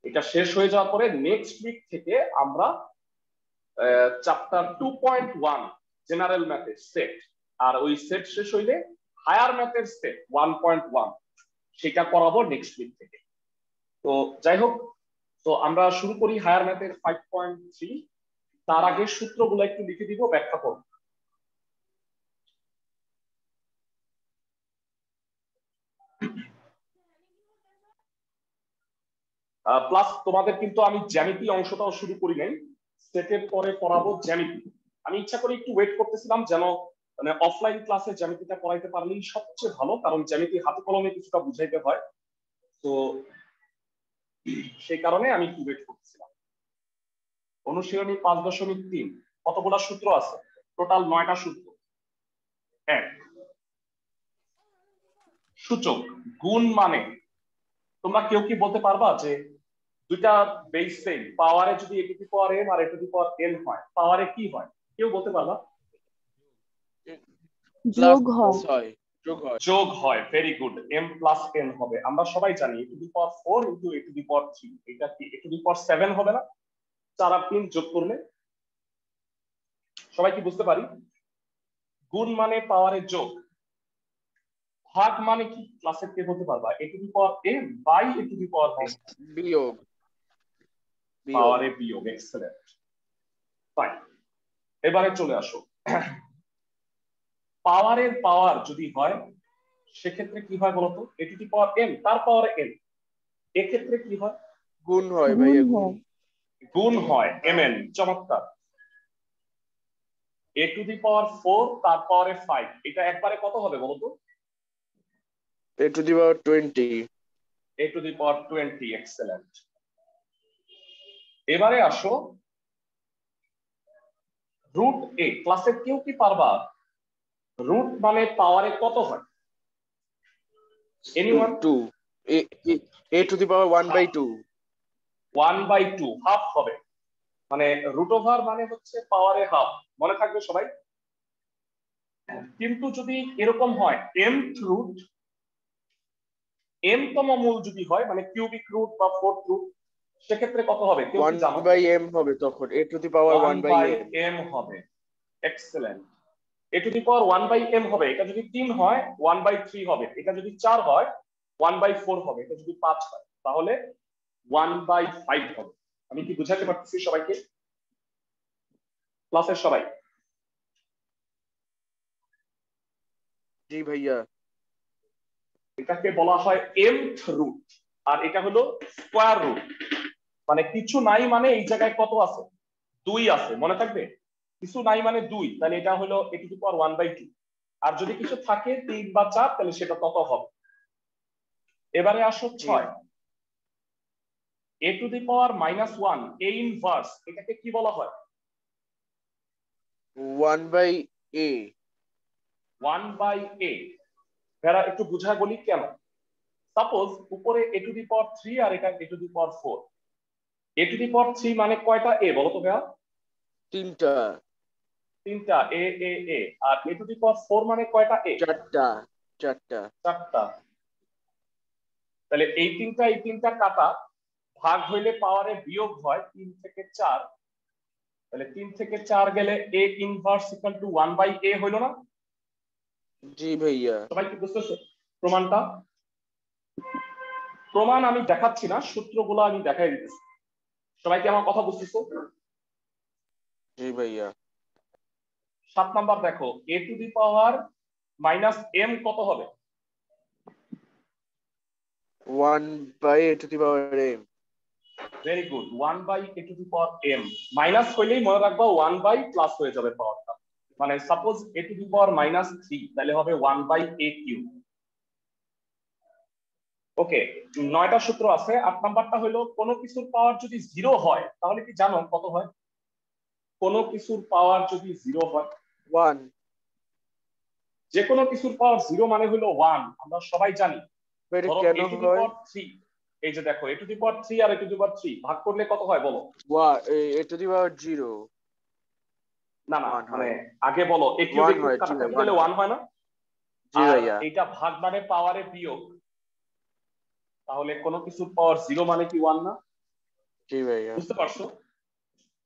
S1: এটা শেষ হয়ে যাওয়ার পরে নেক্সট উইক থেকে আমরা চ্যাপ্টার 2.1 জেনারেল ম্যাথের সেট, আর ওই সেট শেষ হইলে হায়ার ম্যাথের সেট 1.1 সেটা করাবো নেক্সট উইক থেকে। তো যাই হোক, তো আমরা শুরু করি হায়ার ম্যাথের 5.3। তার আগে সূত্রগুলো একটু লিখে দিব, ব্যাখ্যা করব। প্লাস তোমাদের কিন্তু আমি জ্যামিতি অংশটাও শুরু করি নাই, সেটের পরে পড়াবো জ্যামিতি। আমি ইচ্ছা করে একটু ওয়েট করতেছিলাম যেন মানে অফলাইন ক্লাসে জ্যামিতিটা পড়াইতে পারলেই সবচেয়ে ভালো, কারণ জ্যামিতি হাতে কলমে কিছুটা বুঝাইতে হয়। তো সেই কারণে আমি একটু ওয়েট করতেছিলাম। অনুশীলনী 5.3 কতগুলো সূত্র আছে? টোটাল 9টা সূত্র। এক, সূচক গুণ মানে তোমরা কেউ কি বলতে পারবা যে দুইটা বেস সেম, পাওয়ারে যদি a to the power m আর a to the power n হয়, পাওয়ারে কি হয়? কেউ বলতে পারবা?
S4: যোগ হয়।
S1: যোগ হয়। Very good, m plus n হবে। আমরা সবাই জানি a to the power 4 into a to the power 3, এটা কি a টু দি পাওয়ার 7 হবে না? 4 আর 3 যোগ করলে সবাই কি বুঝতে পারি? গুণ মানে পাওয়ারের যোগ, ভাগ মানে কি? ক্লাসের কে বলতে পারবা? a to the power m by a to the power n,
S3: বিয়োগ
S1: পাওয়ারে বিয়োগ। Excellent, fine. এবারে চলে আসো, পাওয়ারের পাওয়ার যদি হয় সেক্ষেত্রে কি হয় বলতো? a to the power m তার পাওয়ারে n, এক্ষেত্রে কি হয়?
S3: গুণ হয় ভাইয়া, গুণ
S1: গুণ হয় mn। চমৎকার। a টু দি পাওয়ার 4 তার পাওয়ারে 5, এটা একবারে কত হবে বলতো?
S3: a to the power 20।
S1: a to the power 20। Excellent. এবারে আসো রুট a। ক্লাসে কেউ কি পারবা রুট মানে পাওয়ারে কত হয়? Anyone?
S3: 2 a to the power 1/2।
S1: 1/2 half হবে, মানে রুট ওভার মানে হচ্ছে পাওয়ারে হাফ, মনে থাকবে সবাই। কিন্তু যদি এরকম হয় mth রুট, m তম মূল যদি হয়, মানে কিউবিক রুট বা ফোর্থ রুট, সেক্ষেত্রে কত হবে কেউ কি জানো?
S3: 1/m হবে তখন, a to the power 1/m
S1: m হবে। Excellent. a to the power 1/m হবে, এটা যদি 3 হয় 1/3 হবে, এটা যদি 4 হয় 1/4 হবে, এটা যদি 5 হয় তাহলে 1/5 হবে। আমি কি বুঝাতে পারতেছি সবাইকে? ক্লাসের সবাই?
S3: জি ভাইয়া।
S1: এটাকে বলা হয় mth রুট, আর এটা হলো স্কয়ার রুট। মানে কিছু নাই মানে এই জায়গায় কত আছে? 2 আছে, মনে থাকবে? কিছু নাই মানে 2, তাহলে এটা হলো a টু দি পাওয়ার 1/2। আর যদি কিছু থাকে 3 বা 4 তাহলে সেটা তত হবে। এবারে আসো 6, a to the power -1 a inverse, এটাকে কি বলা হয়?
S3: 1/a।
S1: 1/a। ভেড়া একটু বুঝায় বলি কেন। সাপোজ উপরে a টু দি পাওয়ার 3 আর এটা a to the power 4। a to the power 3 মানে কয়টা a বলো তো ভেড়া?
S3: 3টা।
S1: 3টা a a a। আর a টু দি পাওয়ার 4 মানে কয়টা a?
S3: 4টা।
S1: 4টা। তাহলে এই 3টা কাটা, ভাগ হইলে পাওয়ারে বিয়োগ হয় 3 থেকে 4। তাহলে 3 থেকে 4 গেলে a inverse equal to 1/a হইল না?
S3: জি ভাইয়া।
S1: সবাই কি বুঝতেছো প্রমাণটা? প্রমাণ আমি দেখাচ্ছি না, সূত্রগুলো আমি দেখাই দিতেছি। সবাই কি আমার কথা বুঝতেছো?
S3: জি ভাইয়া।
S1: 7 নাম্বার দেখো, a to the power -m কত হবে?
S3: 1/a to the power m।
S1: Very good, 1/a to the power m। Minus হইলেই মনে রাখবা 1 প্লাস হয়ে যাবে পাওয়ারটা। মানে suppose a to the power -3 তাহলে হবে 1/a³। ওকে, 9টা সূত্র আছে। 8 নাম্বারটা হলো কোনো কিছুর পাওয়ার যদি 0 হয় তাহলে কি জানো কত হয়? কোনো কিছুর পাওয়ার যদি 0 হয়
S3: 1।
S1: যে কোনো কিছুর পাওয়ার 0 মানে হলো 1, আমরা সবাই জানি।
S3: এটা
S1: ধরো
S3: কেন
S1: a টু দি
S3: হয়?
S1: পাওয়ার 3, এই যে দেখো a টু দি পাওয়ার 3 আর a টু দি পাওয়ার 3 ভাগ করলে কত হয় বলো?
S3: a to the power 0।
S1: না না,
S3: 1
S1: মানে
S3: হয়।
S1: আগে বলো a কিউব
S3: 1 হয়। জি
S1: কাটাকাটি
S3: ভাই,
S1: গেলে 1 হয় না?
S3: জি
S1: আর
S3: ভাইয়া।
S1: এইটা ভাগ মানে পাওয়ারে বিয়োগ, তাহলে কোনো কিছুর পাওয়ার 0 মানে কি 1 না?
S3: জি ভাইয়া।
S1: বুঝতে পারছো?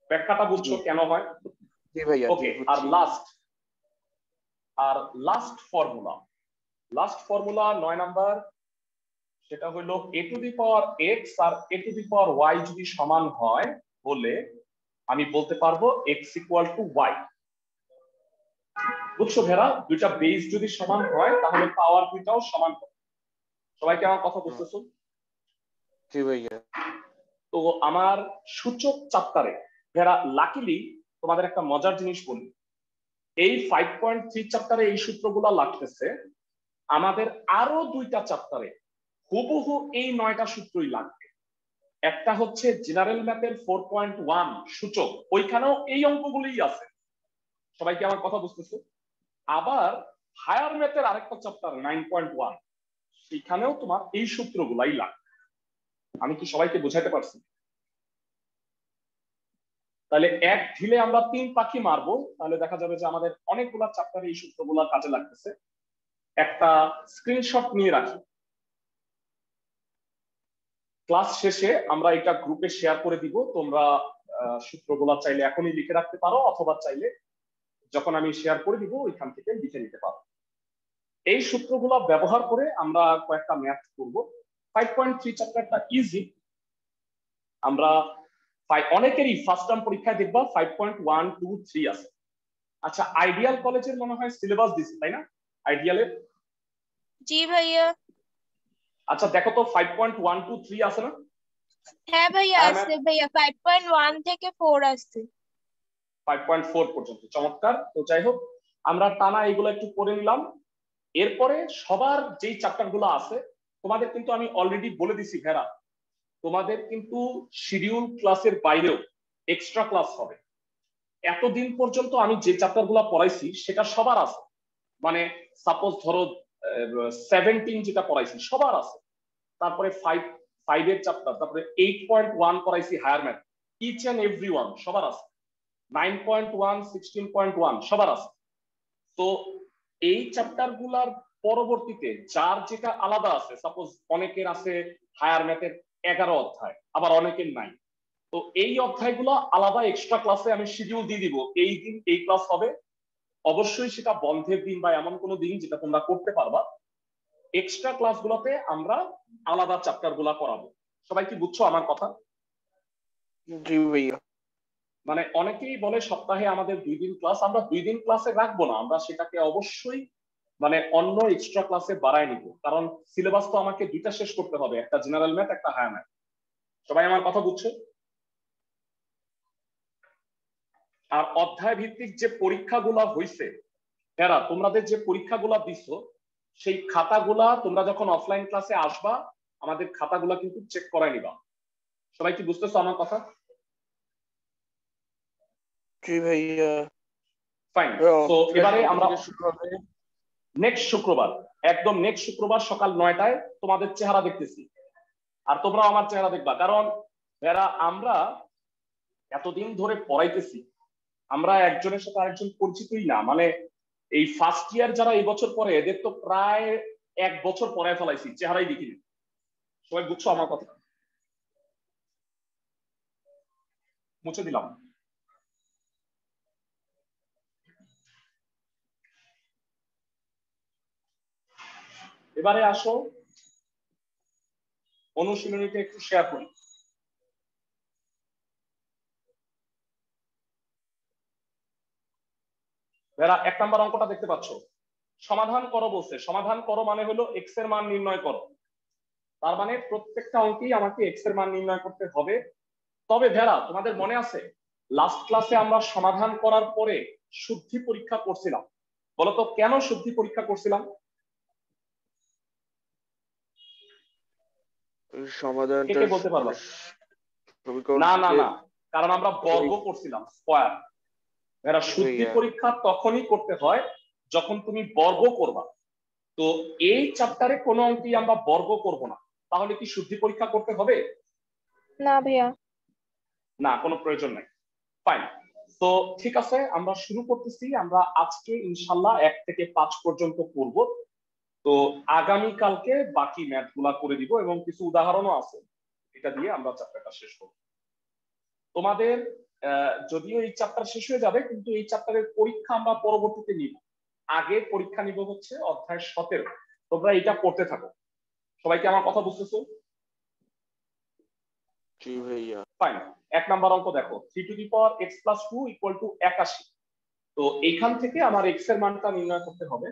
S1: ব্যাখ্যাটা
S3: জি।
S1: বুঝছো কেন হয়?
S3: জি ভাইয়া, জি
S1: ওকে, আর
S3: বুঝছি।
S1: লাস্ট ফর্মুলা 9 নাম্বার, সেটা হলো a to the power x আর a to the power y যদি সমান হয় বলে আমি বলতে পারবো x ইকুয়াল টু y। বুঝছো ভেড়া? দুইটা বেস যদি সমান হয় তাহলে পাওয়ার দুইটাও সমান হবে। সবাই কি আমার কথা বুঝতেছো?
S3: জি ভাইয়া।
S1: তো আমার সূচক চ্যাপ্টারে ভেড়া লাকিলি তোমাদের একটা মজার জিনিস বলি, এই 5.3 চ্যাপ্টারে এই সূত্রগুলো লাগতেছে, আমাদের আরো 2টা চ্যাপ্টারে হুবহু এই 9টা সূত্রই লাগবে। একটা হচ্ছে জেনারেল ম্যাথের 4.1 সূচক, ওইখানেও এই অঙ্কগুলোই আছে। সবাই কি আমার কথা বুঝতেছে? আবার হায়ার ম্যাথের আরেকটা চ্যাপ্টার 9.1, সেখানেও তোমার এই সূত্রগুলাই লাগবে। আমি কি সবাইকে বোঝাতে পারছি? তাহলে এক ঢিলে আমরা 3 পাখি মারবো, তাহলে দেখা যাবে যে আমাদের অনেকগুলা চ্যাপ্টারে এই সূত্রগুলো কাজে লাগতেছে। একটা স্ক্রিনশট নিয়ে রাখি, ক্লাস শেষে আমরা এটা গ্রুপে শেয়ার করে দিব। তোমরা সূত্রগুলো চাইলে এখনই লিখে রাখতে পারো, অথবা চাইলে যখন আমি শেয়ার করে দিব ওইখান থেকে লিখে নিতে পারো। এই সূত্রগুলো ব্যবহার করে আমরা কয়েকটা ম্যাথ করব। 5.3 চ্যাপ্টারটা ইজি। আমরা অনেকেরই ফার্স্ট টার্ম পরীক্ষায় দেখবা 5.1, 2, 3 আছে। আচ্ছা, আইডিয়াল কলেজের মনে হয় সিলেবাস দিচ্ছে তাই না? আইডিয়ালের?
S4: জি ভাইয়া।
S1: আচ্ছা দেখো তো 5.1, 2, 3 আছে না?
S4: হ্যাঁ ভাইয়া আছে ভাইয়া, 5.1 থেকে 4 আছে।
S1: 5.4 পর্যন্ত, চমৎকার। তো যাই হোক, আমরা টানা এগুলো একটু পড়ে নিলাম। এরপরে সবার যেই চ্যাপ্টার গুলো আছে তোমাদের কিন্তু আমি অলরেডি বলে দিছি ভেড়া, তোমাদের কিন্তু শিডিউল ক্লাসের বাইরেও এক্সট্রা ক্লাস হবে। এতদিন পর্যন্ত আমি যে চ্যাপ্টার গুলো পড়াইছি সেটা সবার আছে। মানে সাপোজ ধরো 17 যেটা পড়াইছি সবার আছে। তারপরে 5 এর চ্যাপ্টার, তারপরে 8.1 পড়াইছি higher math, each and every one সবার আছে। 9.1, 16.1 সবার আছে। তো এই চ্যাপ্টার গুলার পরবর্তীতে যার যেটা আলাদা আছে, সাপোজ অনেকের আছে হায়ার ম্যাথের 11 অধ্যায়, আবার অনেকের নাই, তো এই অধ্যায়গুলো আলাদা এক্সট্রা ক্লাসে আমি শিডিউল দিয়ে দিব, এই দিন এই ক্লাস হবে, অবশ্যই সেটা বন্ধের দিন বা এমন কোনো দিন যেটা তোমরা করতে পারবা। এক্সট্রা ক্লাসগুলোতে আমরা আলাদা চ্যাপ্টার গুলা করাবো। সবাই কি বুঝছো আমার কথা?
S3: জি ভাইয়া।
S1: মানে অনেকেই বলে সপ্তাহে আমাদের 2 দিন ক্লাস, আমরা 2 দিন ক্লাসে রাখবো না, আমরা সেটাকে অবশ্যই মানে অন্য এক্সট্রা ক্লাসে বাড়ায় নিব, কারণ সিলেবাস তো আমাকে 2টা শেষ করতে হবে, একটা জেনারেল ম্যাথ একটা হায়ার ম্যাথ। সবাই আমার কথা বুঝছো? আর অধ্যায় ভিত্তিক যে পরীক্ষাগুলা হইছে, এরা তোমাদের যে পরীক্ষাগুলা দিছো সেই খাতাগুলা তোমরা যখন অফলাইন ক্লাসে আসবা আমাদের খাতাগুলা কিন্তু চেক করায় নিবা। সবাই কি বুঝতেছো আমার কথা?
S3: জি ভাইয়া।
S1: ফাইন। তো এবারে আমরা নেক্সট শুক্রবার, একদম নেক্সট শুক্রবার সকাল 9টায় তোমাদের চেহারা দেখতেছি, আর তোমরাও আমার চেহারা দেখবা, কারণ এরা আমরা এতদিন ধরে পড়াইতেছি, আমরা একজনের সাথে আরেকজন পরিচিতই না। মানে এই ফার্স্ট ইয়ার যারা এই বছর পড়ে এদের তো প্রায় 1 বছর পড়ায় ফেলাইছি, চেহারাই দেখিনি। সবাই বুঝছো আমার কথা? মুছে দিলাম। এবারে আসো অনুশীলনীটা একটু শেয়ার করি। এরা 1 নম্বর অঙ্কটা দেখতে পাচ্ছ, সমাধান করো বলছে। সমাধান করো মানে হলো এক্স এর মান নির্ণয় করো, তার মানে প্রত্যেকটা অঙ্কেই আমাকে এক্স এর মান নির্ণয় করতে হবে। তবে ভেড়া তোমাদের মনে আছে লাস্ট ক্লাসে আমরা সমাধান করার পরে শুদ্ধি পরীক্ষা করছিলাম, বলতো কেন শুদ্ধি পরীক্ষা করছিলাম?
S3: সমাধানটা
S1: কে বলতে পারবা? না না না, কারণ আমরা বর্গ করছিলাম, স্কয়ার। এরা শুদ্ধি পরীক্ষা তখনই করতে হয় যখন তুমি বর্গ করবা। তো এই চ্যাপ্টারে কোনো অঙ্কই আমরা বর্গ করব না, তাহলে কি শুদ্ধি পরীক্ষা করতে হবে?
S4: না ভাইয়া,
S1: না, কোনো প্রয়োজন নাই। ফাইন। তো ঠিক আছে, আমরা শুরু করতেছি। আমরা আজকে ইনশাল্লাহ 1 থেকে 5 পর্যন্ত করব। তো আগামী কালকে বাকি ম্যাথ গুলা করে দিব এবং কিছু উদাহরণও আছে, এটা দিয়ে আমরা চ্যাপ্টারটা শেষ করব। তোমাদের যদিও এই চ্যাপ্টার শেষ হয়ে যাবে, কিন্তু এই চ্যাপ্টারের পরীক্ষা আমরা পরবর্তীতে নিব। আগে পরীক্ষা নিব হচ্ছে অধ্যায় 17। তোমরা এটা পড়তে থাকো। সবাই কি আমার কথা বুঝতেছো?
S3: জি ভাইয়া।
S1: ফাইন। 1 নাম্বার অঙ্ক দেখো, 3 to the power x plus 2 equal two 81। তো এইখান থেকে আমার x এর মানটা নির্ণয় করতে হবে।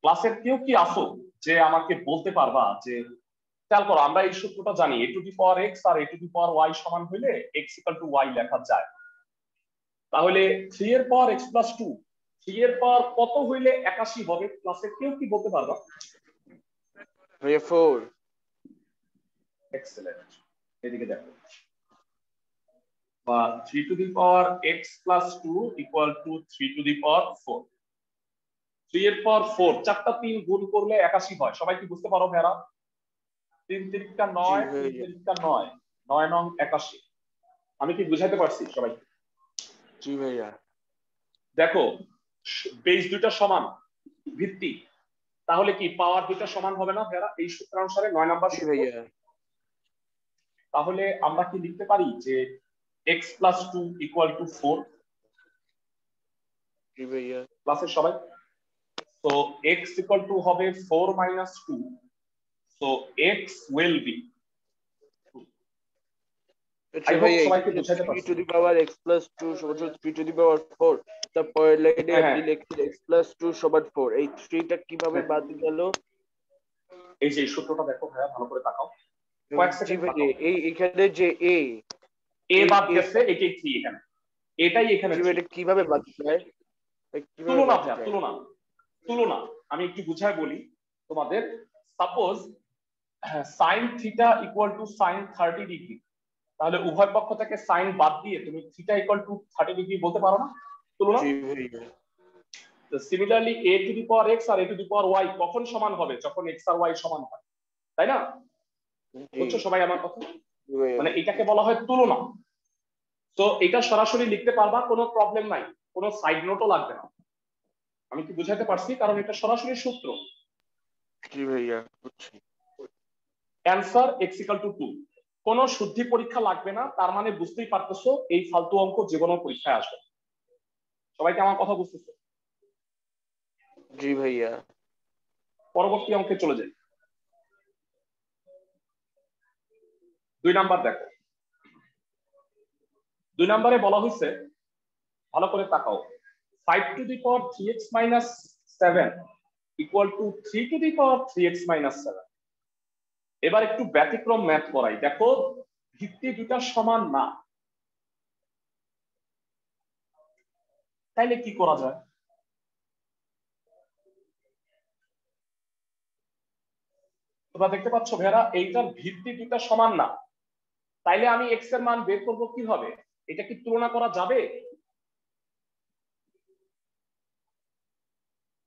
S1: ক্লাসের কেউ কি আসো যে আমাকে বলতে পারবা যে, খেয়াল করো আমরা এই সূত্রটা জানি, a to the power x আর a to the power y সমান হইলে x ইকুয়াল টু y লেখা যায়। তাহলে 3 এর পাওয়ার x প্লাস 2, 3 এর পাওয়ার কত হইলে 81 হবে? ক্লাসের কেউ কি বলতে পারবা?
S3: ভাইয়া 4।
S1: এক্সেলেন্ট। এদিকে দেখো, বা 3 to the power x plus 2 equal to 3 to দি পাওয়ার 4। 3 এর পাওয়ার 4, 4টা 3 গুণ করলে 81 হয়। সবাই কি বুঝতে পারো মেয়েরা? 3 তিরিকা 9, 3 তিরিকা 9, 9 নং 81। আমি কি বুঝাইতে পারছি সবাই?
S3: জি ভাইয়া।
S1: দেখো বেস দুইটা সমান, ভিত্তি, তাহলে কি পাওয়ার দুইটা সমান হবে না মেয়েরা? এই সূত্রানুসারে 9 নাম্বার
S3: জি
S1: সূত্র।
S3: ভাইয়া।
S1: তাহলে আমরা কি লিখতে পারি যে x প্লাস 2 ইকুয়াল টু 4?
S3: জি ভাইয়া।
S1: ক্লাসের সবাই? তো x ইকুয়াল টু হবে 4 minus 2, so x will be 2।
S3: আচ্ছা ভাইয়া, এখানে 3 to the power x plus 2 সমান 3 টু দি পাওয়ার 4, তারপরের লাইনে আপনি লিখছেন x প্লাস 2 সমান 4, এই 3টা কিভাবে বাদ গেল?
S1: এই যে সূত্রটা দেখো ভাইয়া, ভালো করে তাকাও, কয়েক সেকেন্ড তাকাও।
S3: এই এখানে যে
S1: a বাদ গেছে, এটাই 3 এখানে, এটাই এখানে 3।
S3: এটা কিভাবে বাদ যায়?
S1: তুলনা ভাইয়া, তুলনা, তুলনা। আমি একটু বুঝায় বলি তোমাদের। Suppose sin theta equal to sin 30 degree, তাহলে উভয় পক্ষ থেকে sin বাদ দিয়ে তুমি থিটা ইকুয়াল টু 30 ডিগ্রি বলতে পারো না? তুলনা। তো similarly a to the power x আর a to the power y কখন সমান হবে? যখন x আর y সমান হয়, তাই না? বুঝছো সবাই আমার কথা? মানে এটাকে বলা হয় তুলনা। তো এটা সরাসরি লিখতে পারবা, কোনো প্রবলেম নাই, কোনো সাইড নোটও লাগবে না। আমি কি বুঝাতে পারছি? কারণ এটা সরাসরি সূত্র।
S3: জি ভাইয়া, বুঝছি।
S1: Answer x equal to 2। কোনো শুদ্ধি পরীক্ষা লাগবে না, তার মানে বুঝতেই পারতেছো এই ফালতু অঙ্ক জীবনের পরীক্ষায় আসবে। সবাইকে আমার কথা বুঝতেছে?
S3: জি ভাইয়া।
S1: পরবর্তী অঙ্কে চলে যাই। 2 নাম্বার দেখো। 2 নম্বরে বলা হয়েছে, ভালো করে তাকাও, 5 to the power 3x minus 7 equal to 3 to the power 3x minus 7। এবার একটু ব্যতিক্রম ম্যাথ করাই। দেখো ভিত্তি দুটা সমান না, তাইলে কি করা যায়? তোমরা দেখতে পাচ্ছ ভেড়া, এইটার ভিত্তি দুটা সমান না, তাইলে আমি এক্স এর মান বের করবো কিভাবে? এটা কি তুলনা করা যাবে?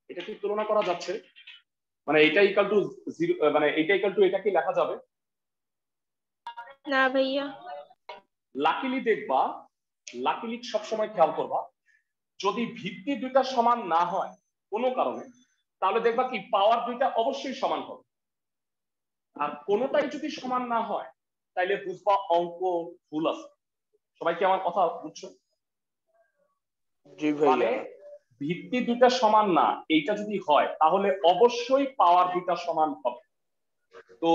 S1: এটা কি তুলনা করা যাচ্ছে? মানে এটা ইকুয়াল টু 0, মানে এটা ইকুয়াল টু এটা কি লেখা যাবে?
S4: না ভাইয়া।
S1: লাকিলি দেখবা, লাকিলি সবসময় খেয়াল করবা, যদি ভিত্তি দুইটা সমান না হয় কোনো কারণে, তাহলে দেখবা কি পাওয়ার দুইটা অবশ্যই সমান হবে। আর কোনোটাই যদি সমান না হয় তাইলে বুঝবা অঙ্ক ভুল আছে। সবাই কি আমার কথা বুঝছো?
S3: জি
S1: মানে
S3: ভাইয়া।
S1: ভিত্তি দুইটা সমান না, এইটা যদি হয় তাহলে অবশ্যই পাওয়ার দুইটা সমান হবে। তো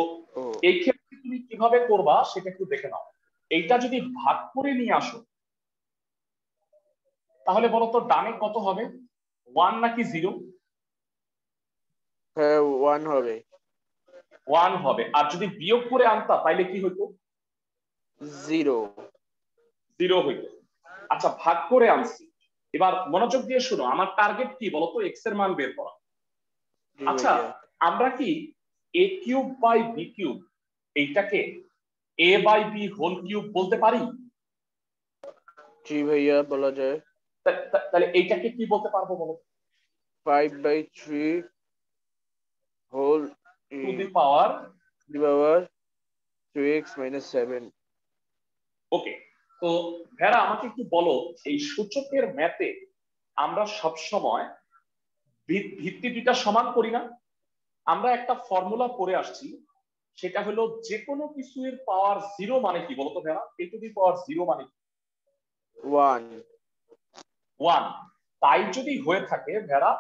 S1: এই ক্ষেত্রে তুমি কিভাবে করবা সেটা একটু দেখে নাও। এইটা যদি ভাগ করে নিয়ে আসো, তাহলে বলো তো ডানে কত হবে, 1 নাকি 0?
S3: হ্যাঁ 1 হবে।
S1: 1 হবে। আর যদি বিয়োগ করে আনতা তাইলে কি হইতো?
S3: 0
S1: হইতো। আচ্ছা ভাগ করে আনছি, এবার মনোযোগ দিয়ে শোনো, আমার টার্গেট কি বলতো? এক্স এর মান বের করা। আচ্ছা আমরা কি a cube by B cube এইটাকে a by B whole cube বলতে পারি?
S3: জি ভাইয়া বলা যায়।
S1: তাহলে এইটাকে কি বলতে পারবো বলো?
S3: 5/3 whole
S1: to the power
S3: 3x minus 7।
S1: Okay, তো ভেড়া আমাকে একটু বলো, এই সূচকের ম্যাথে আমরা সব সময় ভিত্তি দুইটা সমান করি না? আমরা একটা ফর্মুলা পড়ে আসছি, সেটা হলো যে কোনো কিছুর পাওয়ার 0 মানে কি বলতো ভেড়া? a টু দি পাওয়ার 0 মানে 1। তাই যদি হয়ে থাকে ভেড়া,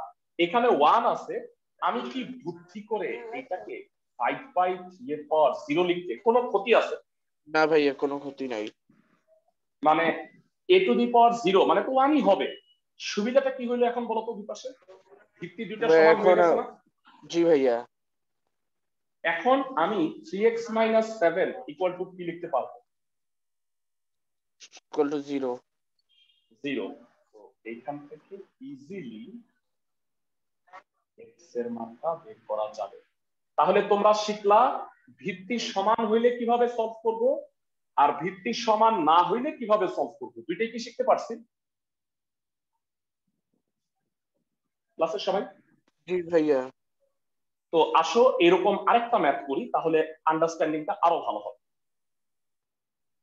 S1: এখানে 1 আছে, আমি কি বুদ্ধি করে এটাকে 5/3 এর পাওয়ার 0 লিখতে কোনো ক্ষতি আছে?
S3: না ভাইয়া কোনো ক্ষতি নাই।
S1: মানে a টু দি পাওয়ার 0 মানে তো 1ই হবে। সুবিধাটা কি হলো এখন বলতো বিপাশে? ভিত্তি দুইটা সমান হয়ে গেছে না?
S3: জি ভাইয়া।
S1: এখন আমি 3x minus 7 equal to কি লিখতে পারবো?
S3: equal to 0।
S1: তো এইখান থেকে ইজিলি x এর মানটা বের করা যাবে। তাহলে তোমরা শিখলা ভিত্তি সমান হইলে কিভাবে সলভ করব, আর ভিত্তি সমান না হইলে কিভাবে সলভ করব, দুইটাই কি শিখতে পারছি ক্লাসের সবাই?
S3: জি ভাইয়া।
S1: তো আসো এরকম আরেকটা ম্যাথ করি, তাহলে আন্ডারস্ট্যান্ডিংটা আরো ভালো হবে।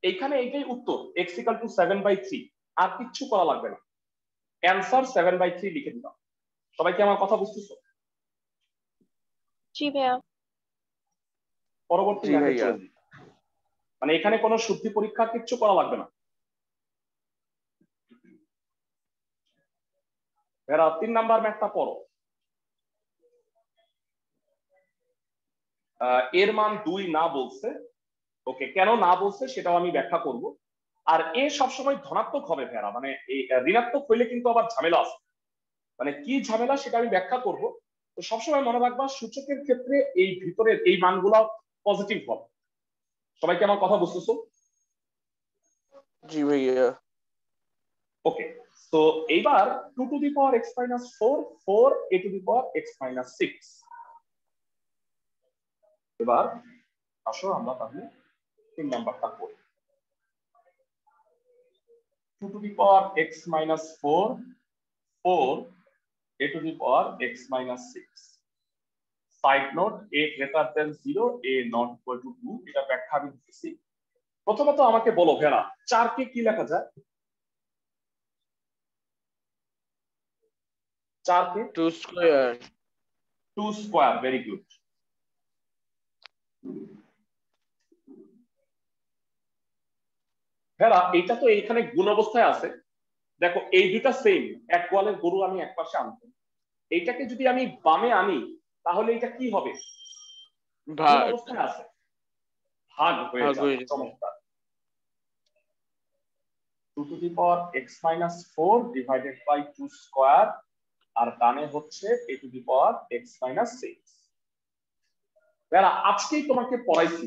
S1: এইখানে এইটাই উত্তর, x equal to 7/3, আর কিচ্ছু করা লাগবে না, অ্যান্সার 7/3 লিখে দিলাম। সবাই কি আমার কথা বুঝতেছো?
S4: জি ভাইয়া।
S1: পরবর্তী ম্যাথে চলে যাই। মানে এখানে কোনো শুদ্ধি পরীক্ষা কিচ্ছু করা লাগবে না। এরা 3 নাম্বার ম্যাথটা পড়ো। এর মান 2 না বলছে, ওকে, কেন না বলছে সেটাও আমি ব্যাখ্যা করব। আর এ সবসময় ধনাত্মক হবে ভেড়া, মানে এই ঋণাত্মক হইলে কিন্তু আবার ঝামেলা আছে। মানে কি ঝামেলা সেটা আমি ব্যাখ্যা করব। তো সবসময় মনে রাখবা সূচকের ক্ষেত্রে এই ভিতরের এই মানগুলো পজিটিভ হবে। সবাইকে আমার কথা বুঝতেছো?
S3: জি ভাইয়া।
S1: ওকে, তো এইবার 2 to the power x minus 4 4 a to the power x minus 6। এবার আসো আমরা তাহলে 3 নাম্বারটা করি। 2 to the power x minus 4 4 a to the power x minus 6। Side note, a greater than 0 a not equal to 2, এটা ব্যাখ্যা আমি দিতেছি। প্রথমত আমাকে বলো ভেড়া 4 কে কি লেখা যায়? 4 কে
S3: 2 স্কয়ার।
S1: 2 square, very good. ভেড়া এটা তো এখানে গুণ অবস্থায় আছে, দেখো এই দুটা সেম, এক গোয়ালের গরু আমি এক পাশে আনবো, এইটাকে যদি আমি বামে আনি তাহলে এটা কি হবে?
S3: ভাগ
S1: অবস্থায় আছে, ভাগ হয়ে যাবে। চমৎকার। 2 to the power x minus 4 divided by 2 square, আর ডানে হচ্ছে a to the power x minus 6। আজকেই তোমাকে পড়াইছি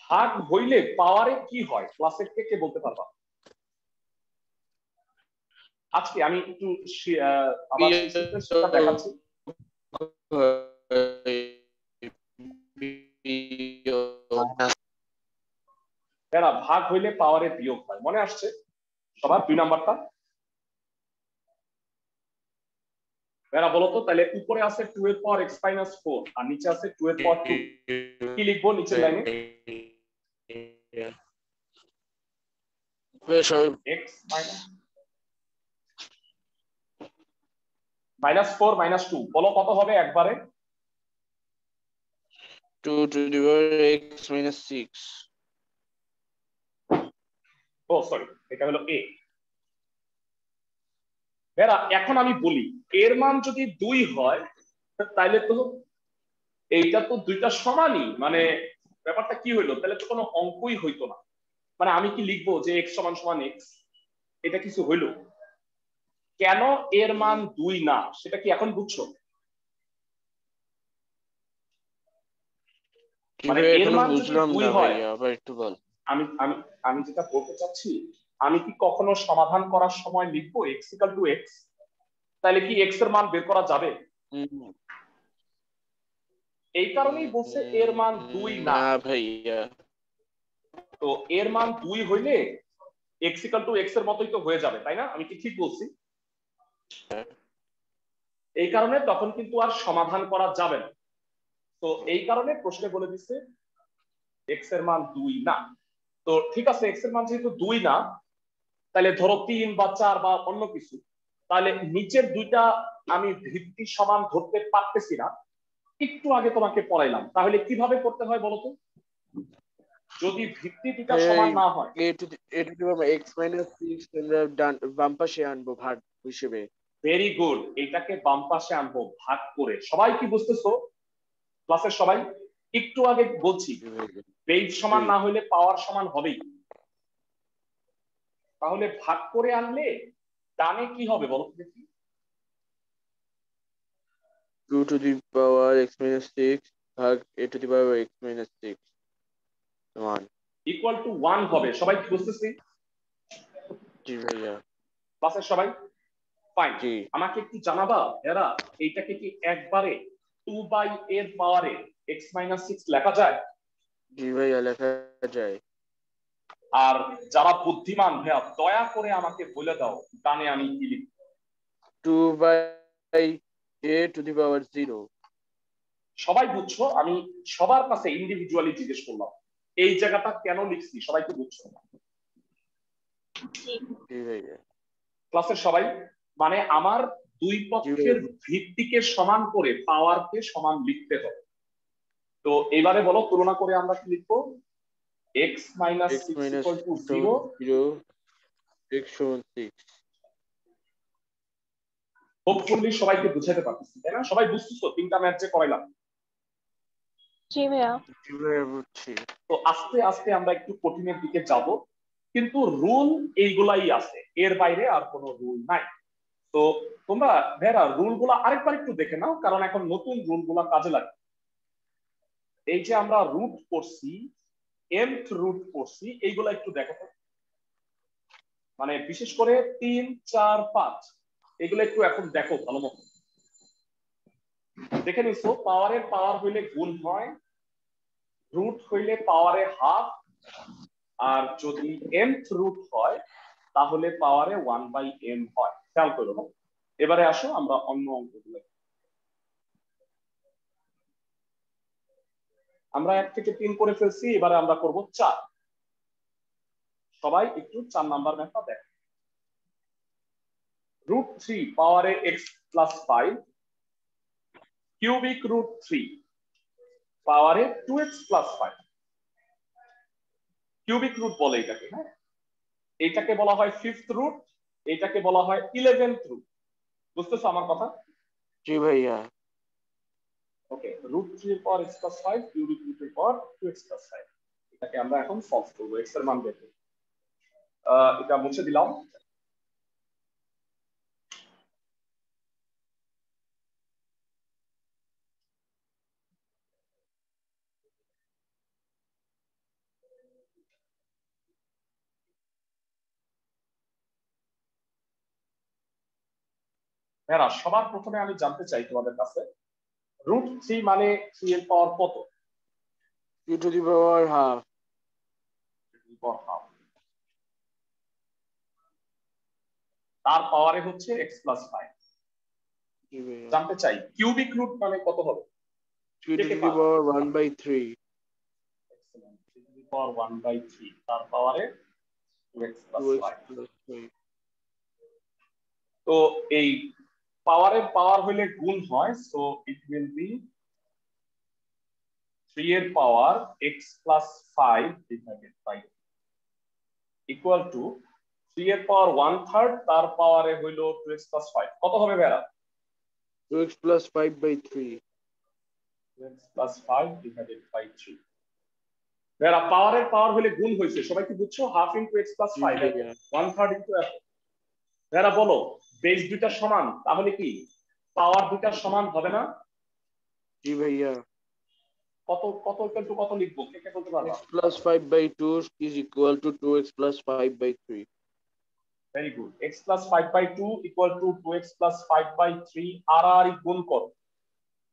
S1: ভাগ হইলে পাওয়ারে কি হয়, ক্লাসের কে বলতে পারবা? আজকে আমি একটু আবার দেখাচ্ছি। ভাগ হইলে পাওয়ারে বিয়োগ হয়, মনে আসছে সবার 2 নাম্বারটা? বলো তো, তাহলে উপরে আছে 2 এর পাওয়ার x minus 4 আর নিচে আছে 2 এর পাওয়ার 2, কি লিখবো নিচের লাইনে? x minus 4 minus 2, বলো কত হবে একবারে?
S3: 2 to the power x minus 6।
S1: O sorry, এটা হলো a। এখন আমি বলি এর মান যদি 2 হয় তাহলে তো এইটা তো দুইটা সমানই, মানে ব্যাপারটা কি হইলো? তাহলে তো কোনো অঙ্কই হইতো না। মানে আমি কি লিখবো যে x সমান সমান x? এটা কিছু হইলো? কেন এর মান 2 না সেটা কি এখন বুঝছো? মানে এর মান যদি 2 হয়,
S3: আবার একটু বল।
S1: আমি আমি আমি যেটা বলতে চাচ্ছি, আমি কি কখনো সমাধান করার সময় লিখবো x equal to x? তাহলে কি x এর মান বের করা যাবে? এই কারণেই বলছে এর মান 2 না
S3: ভাইয়া।
S1: তো এর মান 2 হইলে x equal to x এর মতোই তো হয়ে যাবে, তাই না? আমি কি ঠিক বলছি? এই কারণে তখন কিন্তু আর সমাধান করা যাবে না। তো এই কারণে প্রশ্নে বলে দিচ্ছে x এর মান 2 না। তো ঠিক আছে, x এর মান যেহেতু 2 না, তাহলে ধরো 3 বা 4 বা অন্য কিছু, তাহলে নিচের দুইটা আমি ভিত্তি সমান ধরতে পারতেছি না। একটু আগে তোমাকে পড়াইলাম, তাহলে কিভাবে করতে হয় বলো তো? যদি ভিত্তি দুটা সমান না হয়,
S3: a to the power x minus 6 আমরা বাম পাশে আনবো ভাগ হিসেবে।
S1: ভেরি গুড, এটাকে বাম পাশে আনবো ভাগ করে। সবাই কি বুঝতেছো ক্লাসের সবাই? একটু আগে বলছি বেজ সমান না হইলে পাওয়ার সমান হবেই, তাহলে ভাগ করে আনলে ডানে কি হবে বলো দেখি?
S3: 2 to the power x minus 6 ভাগ a to the power x minus 6 1
S1: equal to 1 হবে। সবাই কি বুঝতেছি?
S3: জি ভাইয়া।
S1: ক্লাসের সবাই ফাইন। আমাকে একটু জানাবা এরা এইটাকে কি একবারে 2 বাই এর পাওয়ারে x minus 6 লেখা যায়?
S3: জি ভাইয়া লেখা যায়।
S1: আর যারা বুদ্ধিমান ভাইয়া দয়া করে আমাকে বলে দাও ডানে আমি কি লিখব?
S3: 2 by a to the power 0।
S1: সবাই বুঝছো? আমি সবার কাছে ইন্ডিভিজুয়ালি জিজ্ঞেস করলাম এই জায়গাটা কেন লিখছি, সবাই কি বুঝছো?
S3: জি ভাইয়া।
S1: ক্লাসের সবাই মানে আমার দুই পক্ষের ভিত্তিকে সমান করে পাওয়ারকে সমান লিখতে হবে। তো এবারে বলো তুলনা করে আমরা কি লিখবো? x minus 6 equal to 0
S3: x সমান 6।
S1: হোপফুলি সবাইকে বুঝাতে পারতেছি, তাই না? সবাই বুঝতেছো তিনটা ম্যাথ যে করাইলাম?
S4: জি ভাইয়া।
S3: জি ভাইয়া বুঝছি।
S1: তো আস্তে আস্তে আমরা একটু কঠিনের দিকে যাব, কিন্তু রুল এইগুলাই আছে, এর বাইরে আর কোনো রুল নাই। তো তোমরা ভেরা রুল গুলা আরেকবার একটু দেখে নাও, কারণ এখন নতুন রুল গুলা কাজে লাগে। এই যে আমরা রুট করছি, nth রুট করছি, এইগুলা একটু দেখো তো। মানে বিশেষ করে 3, 4, 5 এগুলো একটু এখন দেখো ভালো মতো। দেখে নিছো পাওয়ারের পাওয়ার হইলে গুণ হয়, রুট হইলে পাওয়ারে হাফ, আর যদি nth রুট হয় তাহলে পাওয়ারে 1/m হয়। খেয়াল করো। এবারে আসো আমরা অন্য অঙ্কগুলো। আমরা 1 থেকে 3 করে ফেলছি, এবারে আমরা করব 4। সবাই একটু 4 নাম্বার ম্যাথটা দেখো। √3 পাওয়ারে x plus 5 কিউবিক √3 পাওয়ারে 2x plus 5 কিউবিক রুট বলে এটাকে। হ্যাঁ, এটাকে বলা হয় ফিফথ রুট, এটাকে বলা হয় 11th রুট। বুঝতেছো আমার কথা?
S3: জি ভাইয়া।
S1: ওকে, √3 এর পাওয়ার x + 5 কিউবিক রুট এর পাওয়ার 2x + 5, এটাকে আমরা এখন সলভ করব x এর মান বের করব। এটা মুছে দিলাম। এরা সবার প্রথমে আমি জানতে চাই তোমাদের কাছে √3 মানে 3 এর পাওয়ার কত?
S3: 3 to the power half।
S1: তার পাওয়ারে হচ্ছে x + 5।
S3: জি ভাইয়া।
S1: জানতে চাই কিউবিক রুট মানে কত হবে?
S3: 3 to the power 1/3।
S1: 3 to the power 1/3 তার পাওয়ারে 2x + 5। তো এই পাওয়ারের পাওয়ার হলে গুণ হয়, সো ইট উইল বি 3 এর power x + 5 divided by equal to 3 এর পাওয়ার 1/3 তার পাওয়ারে হইল 2x + 5। কত হবে Bera?
S3: 2x + 5/3।
S1: 2x + 5 divided by 3। Bera পাওয়ারের পাওয়ার হলে গুণ হইছে, সবাই কি বুঝছো? Half into x + 5 1/3 into f। Bera বলো বেস দুইটা সমান, তাহলে কি পাওয়ার দুইটা সমান হবে না?
S3: জি ভাইয়া।
S1: কত কত ইকুয়াল টু কত লিখবো, কে কে বলতে পারবা?
S3: x + 5/2 is equal to 2x + 5/3।
S1: Very good. x + 5/2 equal to 2x + 5/3। আর গুণ করো,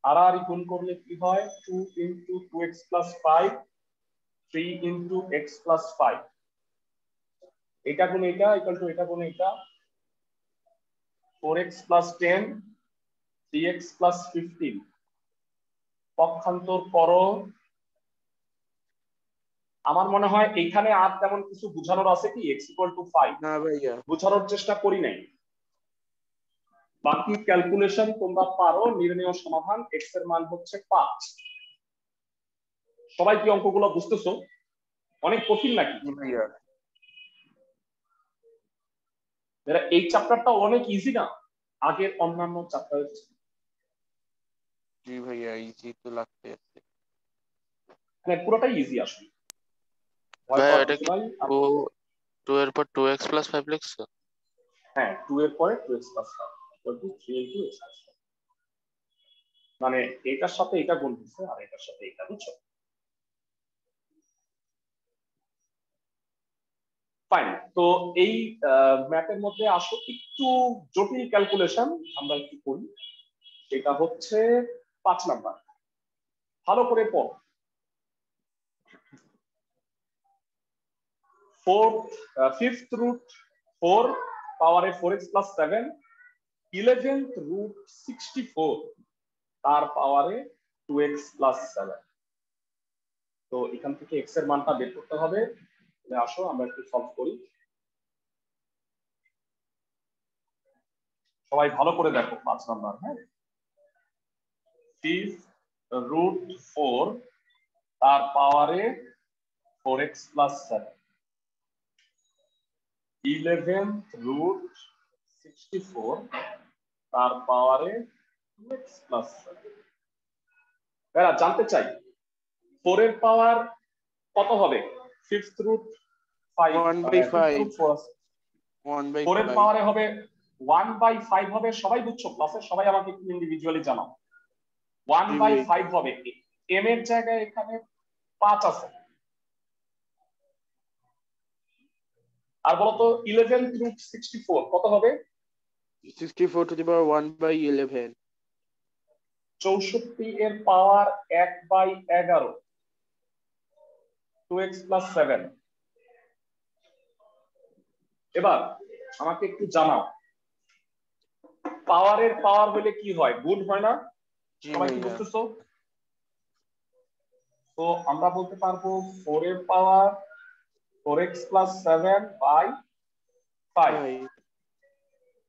S1: আর গুণ করলে কি হয়? 2 ইনটু 2x + 5, 3 ইনটু x + 5। এটা গুণ এটা ইকুয়াল টু এটা গুণ এটা, 4x + 10, 3x + 15। পক্ষান্তর করো। আমার মনে হয় এখানে আর তেমন কিছু বোঝানোর আছে কি? x = 5
S3: না ভাইয়া।
S1: বোঝানোর চেষ্টা করি নাই। বাকি ক্যালকুলেশন তোমরা পারো। নির্ণয় সমাধান x এর মান হচ্ছে 5। সবাই কি অঙ্কগুলো বুঝতেছো? অনেক কঠিন নাকি?
S3: ভাইয়া।
S1: এই চ্যাপ্টারটা অনেক ইজি না আগের অন্যান্য চ্যাপ্টারের?
S3: জি ভাইয়া, ইজি তো লাগতে আছে।
S1: মানে পুরোটাই ইজি আসলে।
S2: ভাই এটা কি 2 এর পর 2x + 5 লিখছো?
S1: হ্যাঁ, 2 এর পরে 2x + 5 3 ইনটু x। মানে এটার সাথে এটা গুণ হচ্ছে আর এটার সাথে এটা, বুঝছো? ফাইন। তো এই ম্যাথের মধ্যে আসো একটু জটিল ক্যালকুলেশন আমরা একটু করি। সেটা হচ্ছে 5 নাম্বার। ভালো করে পড়। 5th √4 পাওয়ারে 4x + 7, 11th √64 তার পাওয়ারে 2x + 7। তো এখান থেকে x এর মানটা বের করতে হবে। আসো আমরা একটু সলভ করি। সবাই ভালো করে দেখো 5 নাম্বার। হ্যাঁ, 5th √4 তার পাওয়ারে 4x + 7, 11th √64 তার পাওয়ারে 2x + 7। এরা জানতে চাই 4 এর পাওয়ার কত হবে? 5th √5 4 এর পাওয়ারে হবে 1/5 হবে। সবাই বুঝছো ক্লাসে? সবাই আমাকে একটু ইন্ডিভিজুয়ালি জানাও। 1/5 হবে। m এর জায়গায় এখানে 5 আছে। আর বলতো 11th √64 কত হবে?
S3: 64 to the power 1/11।
S1: 64 এর পাওয়ার 1/11, 2x + 7। এবার আমাকে একটু জানাও পাওয়ারের পাওয়ার হলে কি হয়? গুণ হয় না? সবাই কি বুঝতেছো? তো আমরা বলতে পারবো 4 এর পাওয়ার 4x + 7/5,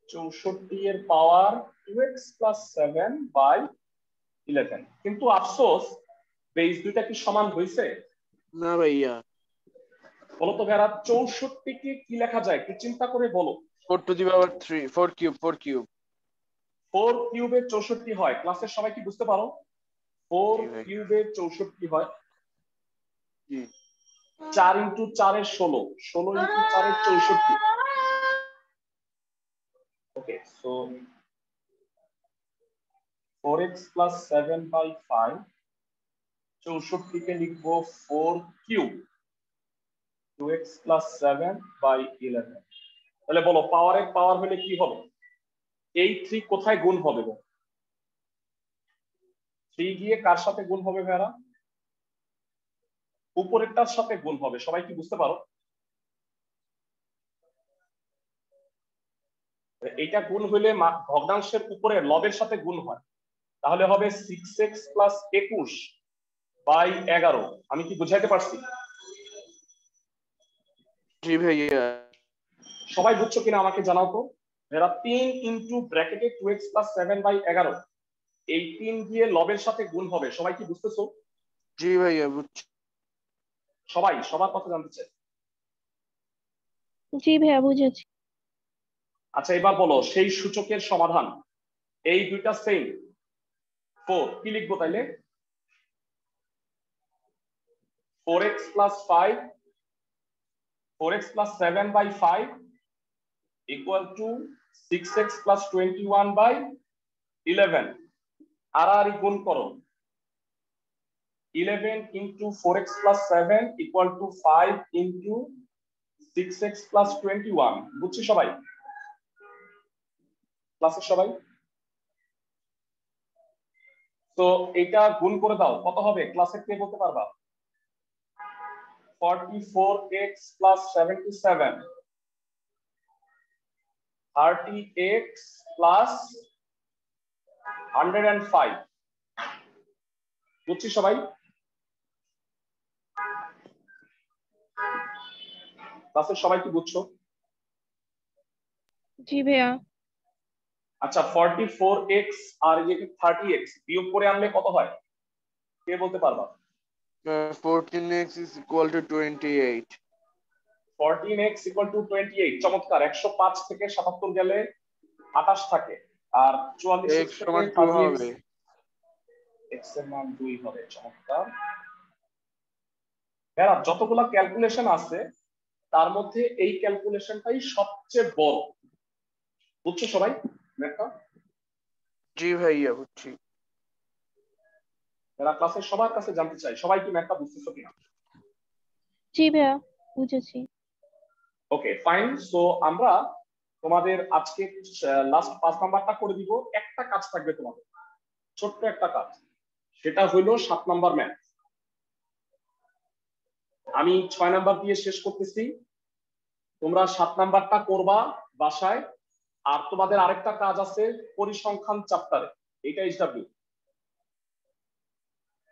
S1: 64 এর পাওয়ার 2x + 7/11। কিন্তু আফসোস বেস দুইটা কি সমান হয়েছে?
S3: না ভাইয়া।
S1: বলো তো ভাইরা 64 কে কি লেখা যায়? একটু চিন্তা করে বলো।
S3: 4 to the power 3 4 cube 4 cube
S1: 4 কিউবে 64 হয়। ক্লাসের সবাই কি বুঝতে পারো? 4 কিউবে 64 হয়।
S3: জি
S1: 4 × 4 এর 16, 16 × 4 এর 64। ওকে, সো 4x + 7/5, 64 কে লিখবো 4 কিউব, 2x + 7/11। তাহলে বলো পাওয়ারের পাওয়ার হলে কি হবে? এই 3 কোথায় গুণ হবে? 3 গিয়ে কার সাথে গুণ হবে ভাইরা? উপরেরটার সাথে গুণ হবে। সবাই কি বুঝতে পারো? এইটা গুণ হইলে ভগ্নাংশের উপরে লবের সাথে গুণ হয়, তাহলে হবে 6x + 21/11। আমি কি বুঝাইতে পারছি?
S3: জি ভাইয়া।
S1: সবাই বুঝছো কিনা আমাকে জানাও তো। এরা 3 ইনটু ব্র্যাকেটে 2x + 7/11, এই 3 দিয়ে লবের সাথে গুণ হবে। সবাই কি বুঝতেছো?
S3: জি ভাইয়া বুঝছি।
S1: সবাই সবার কথা জানতে চাই।
S5: জি ভাইয়া বুঝেছি।
S1: আচ্ছা এবার বলো সেই সূচকের সমাধান। এই দুইটা সেম 4, কি লিখবো তাইলে? 4x + 5, 4x + 7/5 = 6x + 21/11। আর গুণ করো। 11 × 4x + 7 = 5 × 6x + 21। বুঝছি সবাই? ক্লাসের সবাই? তো এটা গুণ করে দাও, কত হবে? ক্লাসে কে বলতে পারবা? 44x + 77, 30x + 105। বুঝছি সবাই? ক্লাসের সবাই কি বুঝছো?
S5: জি ভাইয়া।
S1: আচ্ছা 44x আর এই যে 30x বিয়োগ করে আনলে কত হয়? কে বলতে পারবা?
S3: 14x = 28।
S1: 14x = 28। চমৎকার। 105 থেকে 77 গেলে 28 থাকে, আর 44
S3: x
S1: থেকে
S3: = 2 হবে।
S1: x এর মান 2 হবে। চমৎকার। এরা যতগুলা ক্যালকুলেশন আছে তার মধ্যে এই ক্যালকুলেশনটাই সবচেয়ে বড়। বুঝছো সবাই ম্যাথটা?
S3: জি ভাইয়া বুঝছি।
S1: এরা ক্লাসের সবার কাছে জানতে চাই সবাই কি ম্যাথটা বুঝতেছো কিনা?
S5: জি ভাইয়া বুঝেছি।
S1: Okay fine. সো আমরা তোমাদের আজকে লাস্ট 5 নাম্বারটা করে দিব। একটা কাজ থাকবে তোমাদের, ছোট্ট একটা কাজ, সেটা হইলো 7 নাম্বার ম্যাথ। আমি 6 নাম্বার দিয়ে শেষ করতেছি, তোমরা 7 নাম্বারটা করবা বাসায়। আর তোমাদের আরেকটা কাজ আছে পরিসংখ্যান চ্যাপ্টারে, এটা এইচডব্লিউ।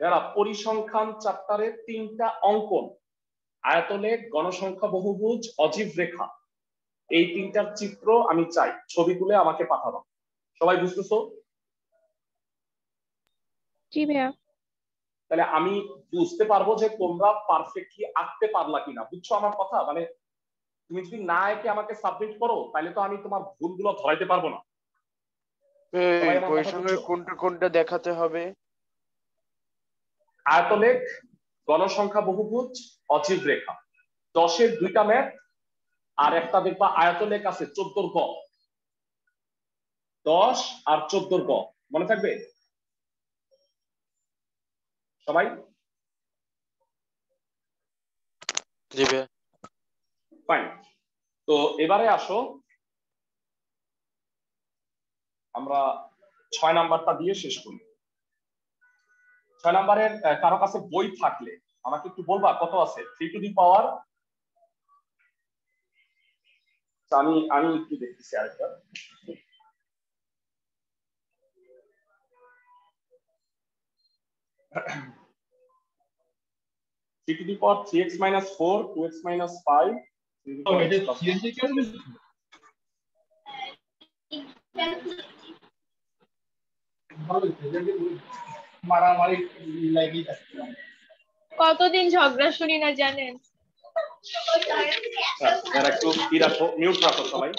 S1: যারা পরিসংখ্যান চ্যাপ্টারে 3টা অঙ্কন, আয়তলেখ, গণসংখ্যা বহুভুজ, অজীব রেখা, এই 3টার চিত্র আমি চাই, ছবি তুলে আমাকে পাঠাবো। সবাই বুঝতেছো?
S5: জি ভাইয়া।
S1: তাহলে আমি বুঝতে পারবো যে তোমরা পারফেক্টলি আঁকতে পারলা কিনা। বুঝছো আমার কথা? মানে তুমি যদি না এঁকে আমাকে সাবমিট করো তাহলে তো আমি তোমার ভুলগুলো ধরাইতে পারবো না। সবাই আমার কথা
S3: পরিসংখ্যানের
S1: বুঝছো?
S3: কোনটা কোনটা দেখাতে হবে?
S1: আয়তলেখ, গণসংখ্যা বহুভুজ, অজীব রেখা। 10-এর 2টা ম্যাথ, আর একটা দেখবা আয়তলেখ আছে 14 গ। 10 আর 14 গ মনে থাকবে সবাই?
S2: জি ভাইয়া।
S1: ফাইন। তো এবারে আসো আমরা 6 নাম্বারটা দিয়ে শেষ করি। 6 নাম্বারের কারো কাছে বই থাকলে আমাকে একটু বলবা কত আছে? 3 টু দি পাওয়ার, আমি একটু দেখতেছি আরেকটা। 3 to the power 3x - 4, 2x - 5, 3 to the power x plus 1.
S4: কতদিন ঝগড়া শুনি না জানেন?
S1: এরা একটু কি রাখো, মিউট রাখো সবাই।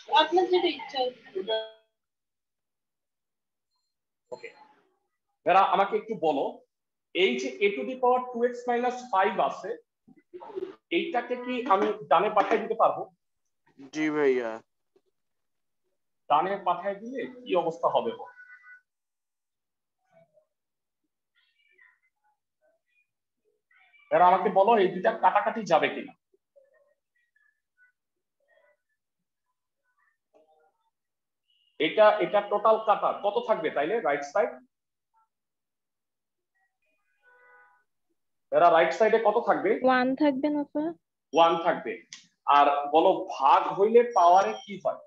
S5: আপনার যেটা ইচ্ছা।
S1: ওকে, এরা আমাকে একটু বলো, এই যে a to the power 2x minus 5 আছে, এইটাকে কি আমি ডানে পাঠিয়ে দিতে পারবো?
S3: জি ভাইয়া।
S1: ডানে পাঠিয়ে দিলে কি অবস্থা হবে? এরা আমাকে বলো এই দুইটা কাটাকাটি যাবে কিনা। এটা টোটাল কাটা কত থাকবে তাইলে রাইট সাইড? এরা রাইট সাইডে কত থাকবে?
S5: 1 থাকবে না স্যার?
S1: 1 থাকবে। আর বলো ভাগ হইলে পাওয়ারে কি হয়?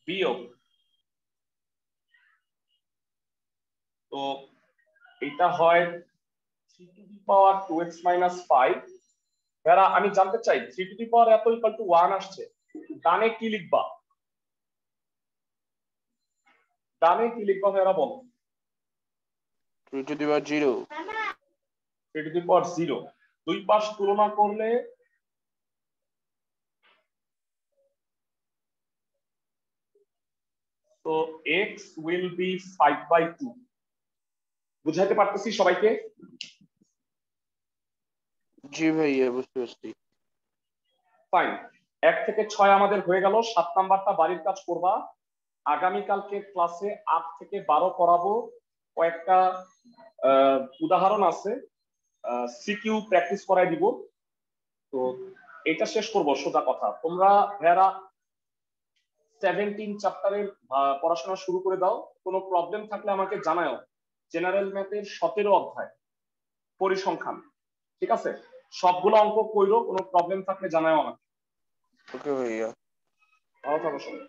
S1: বিয়োগ। তো এটা হয় 3 to the power 2x minus 5। এরা আমি জানতে চাই 3 টু দি পাওয়ার এত ইকুয়াল টু 1 আসছে, ডানে কি লিখবা? ডানে কি লিখবা এরা বলো?
S3: 3 to the power 0।
S1: 3 to the power 0। দুই পাশ তুলনা করলে তো x will be 5/2। বুঝাইতে পারতেছি সবাইকে?
S3: জি ভাইয়া বুঝতে পারছি।
S1: ফাইন, 1 থেকে 6 আমাদের হয়ে গেল। 7 নাম্বারটা বাড়ির কাজ করবা। আগামীকালকে ক্লাসে 8 থেকে 12 করাবো। কয়েকটা উদাহরণ আছে, সিকিউ প্র্যাকটিস করাই দিব। তো এটা শেষ করবো সোজা কথা। তোমরা ভাইয়ারা 17 চ্যাপ্টারের পড়াশোনা শুরু করে দাও। কোনো প্রবলেম থাকলে আমাকে জানাও। জেনারেল ম্যাথের 17 অধ্যায় পরিসংখ্যান, ঠিক আছে? সবগুলো অঙ্ক কইরো, কোনো প্রবলেম থাকলে জানাও আমাকে।
S3: ওকে ভাইয়া।
S1: ভালো থাকো সবাই।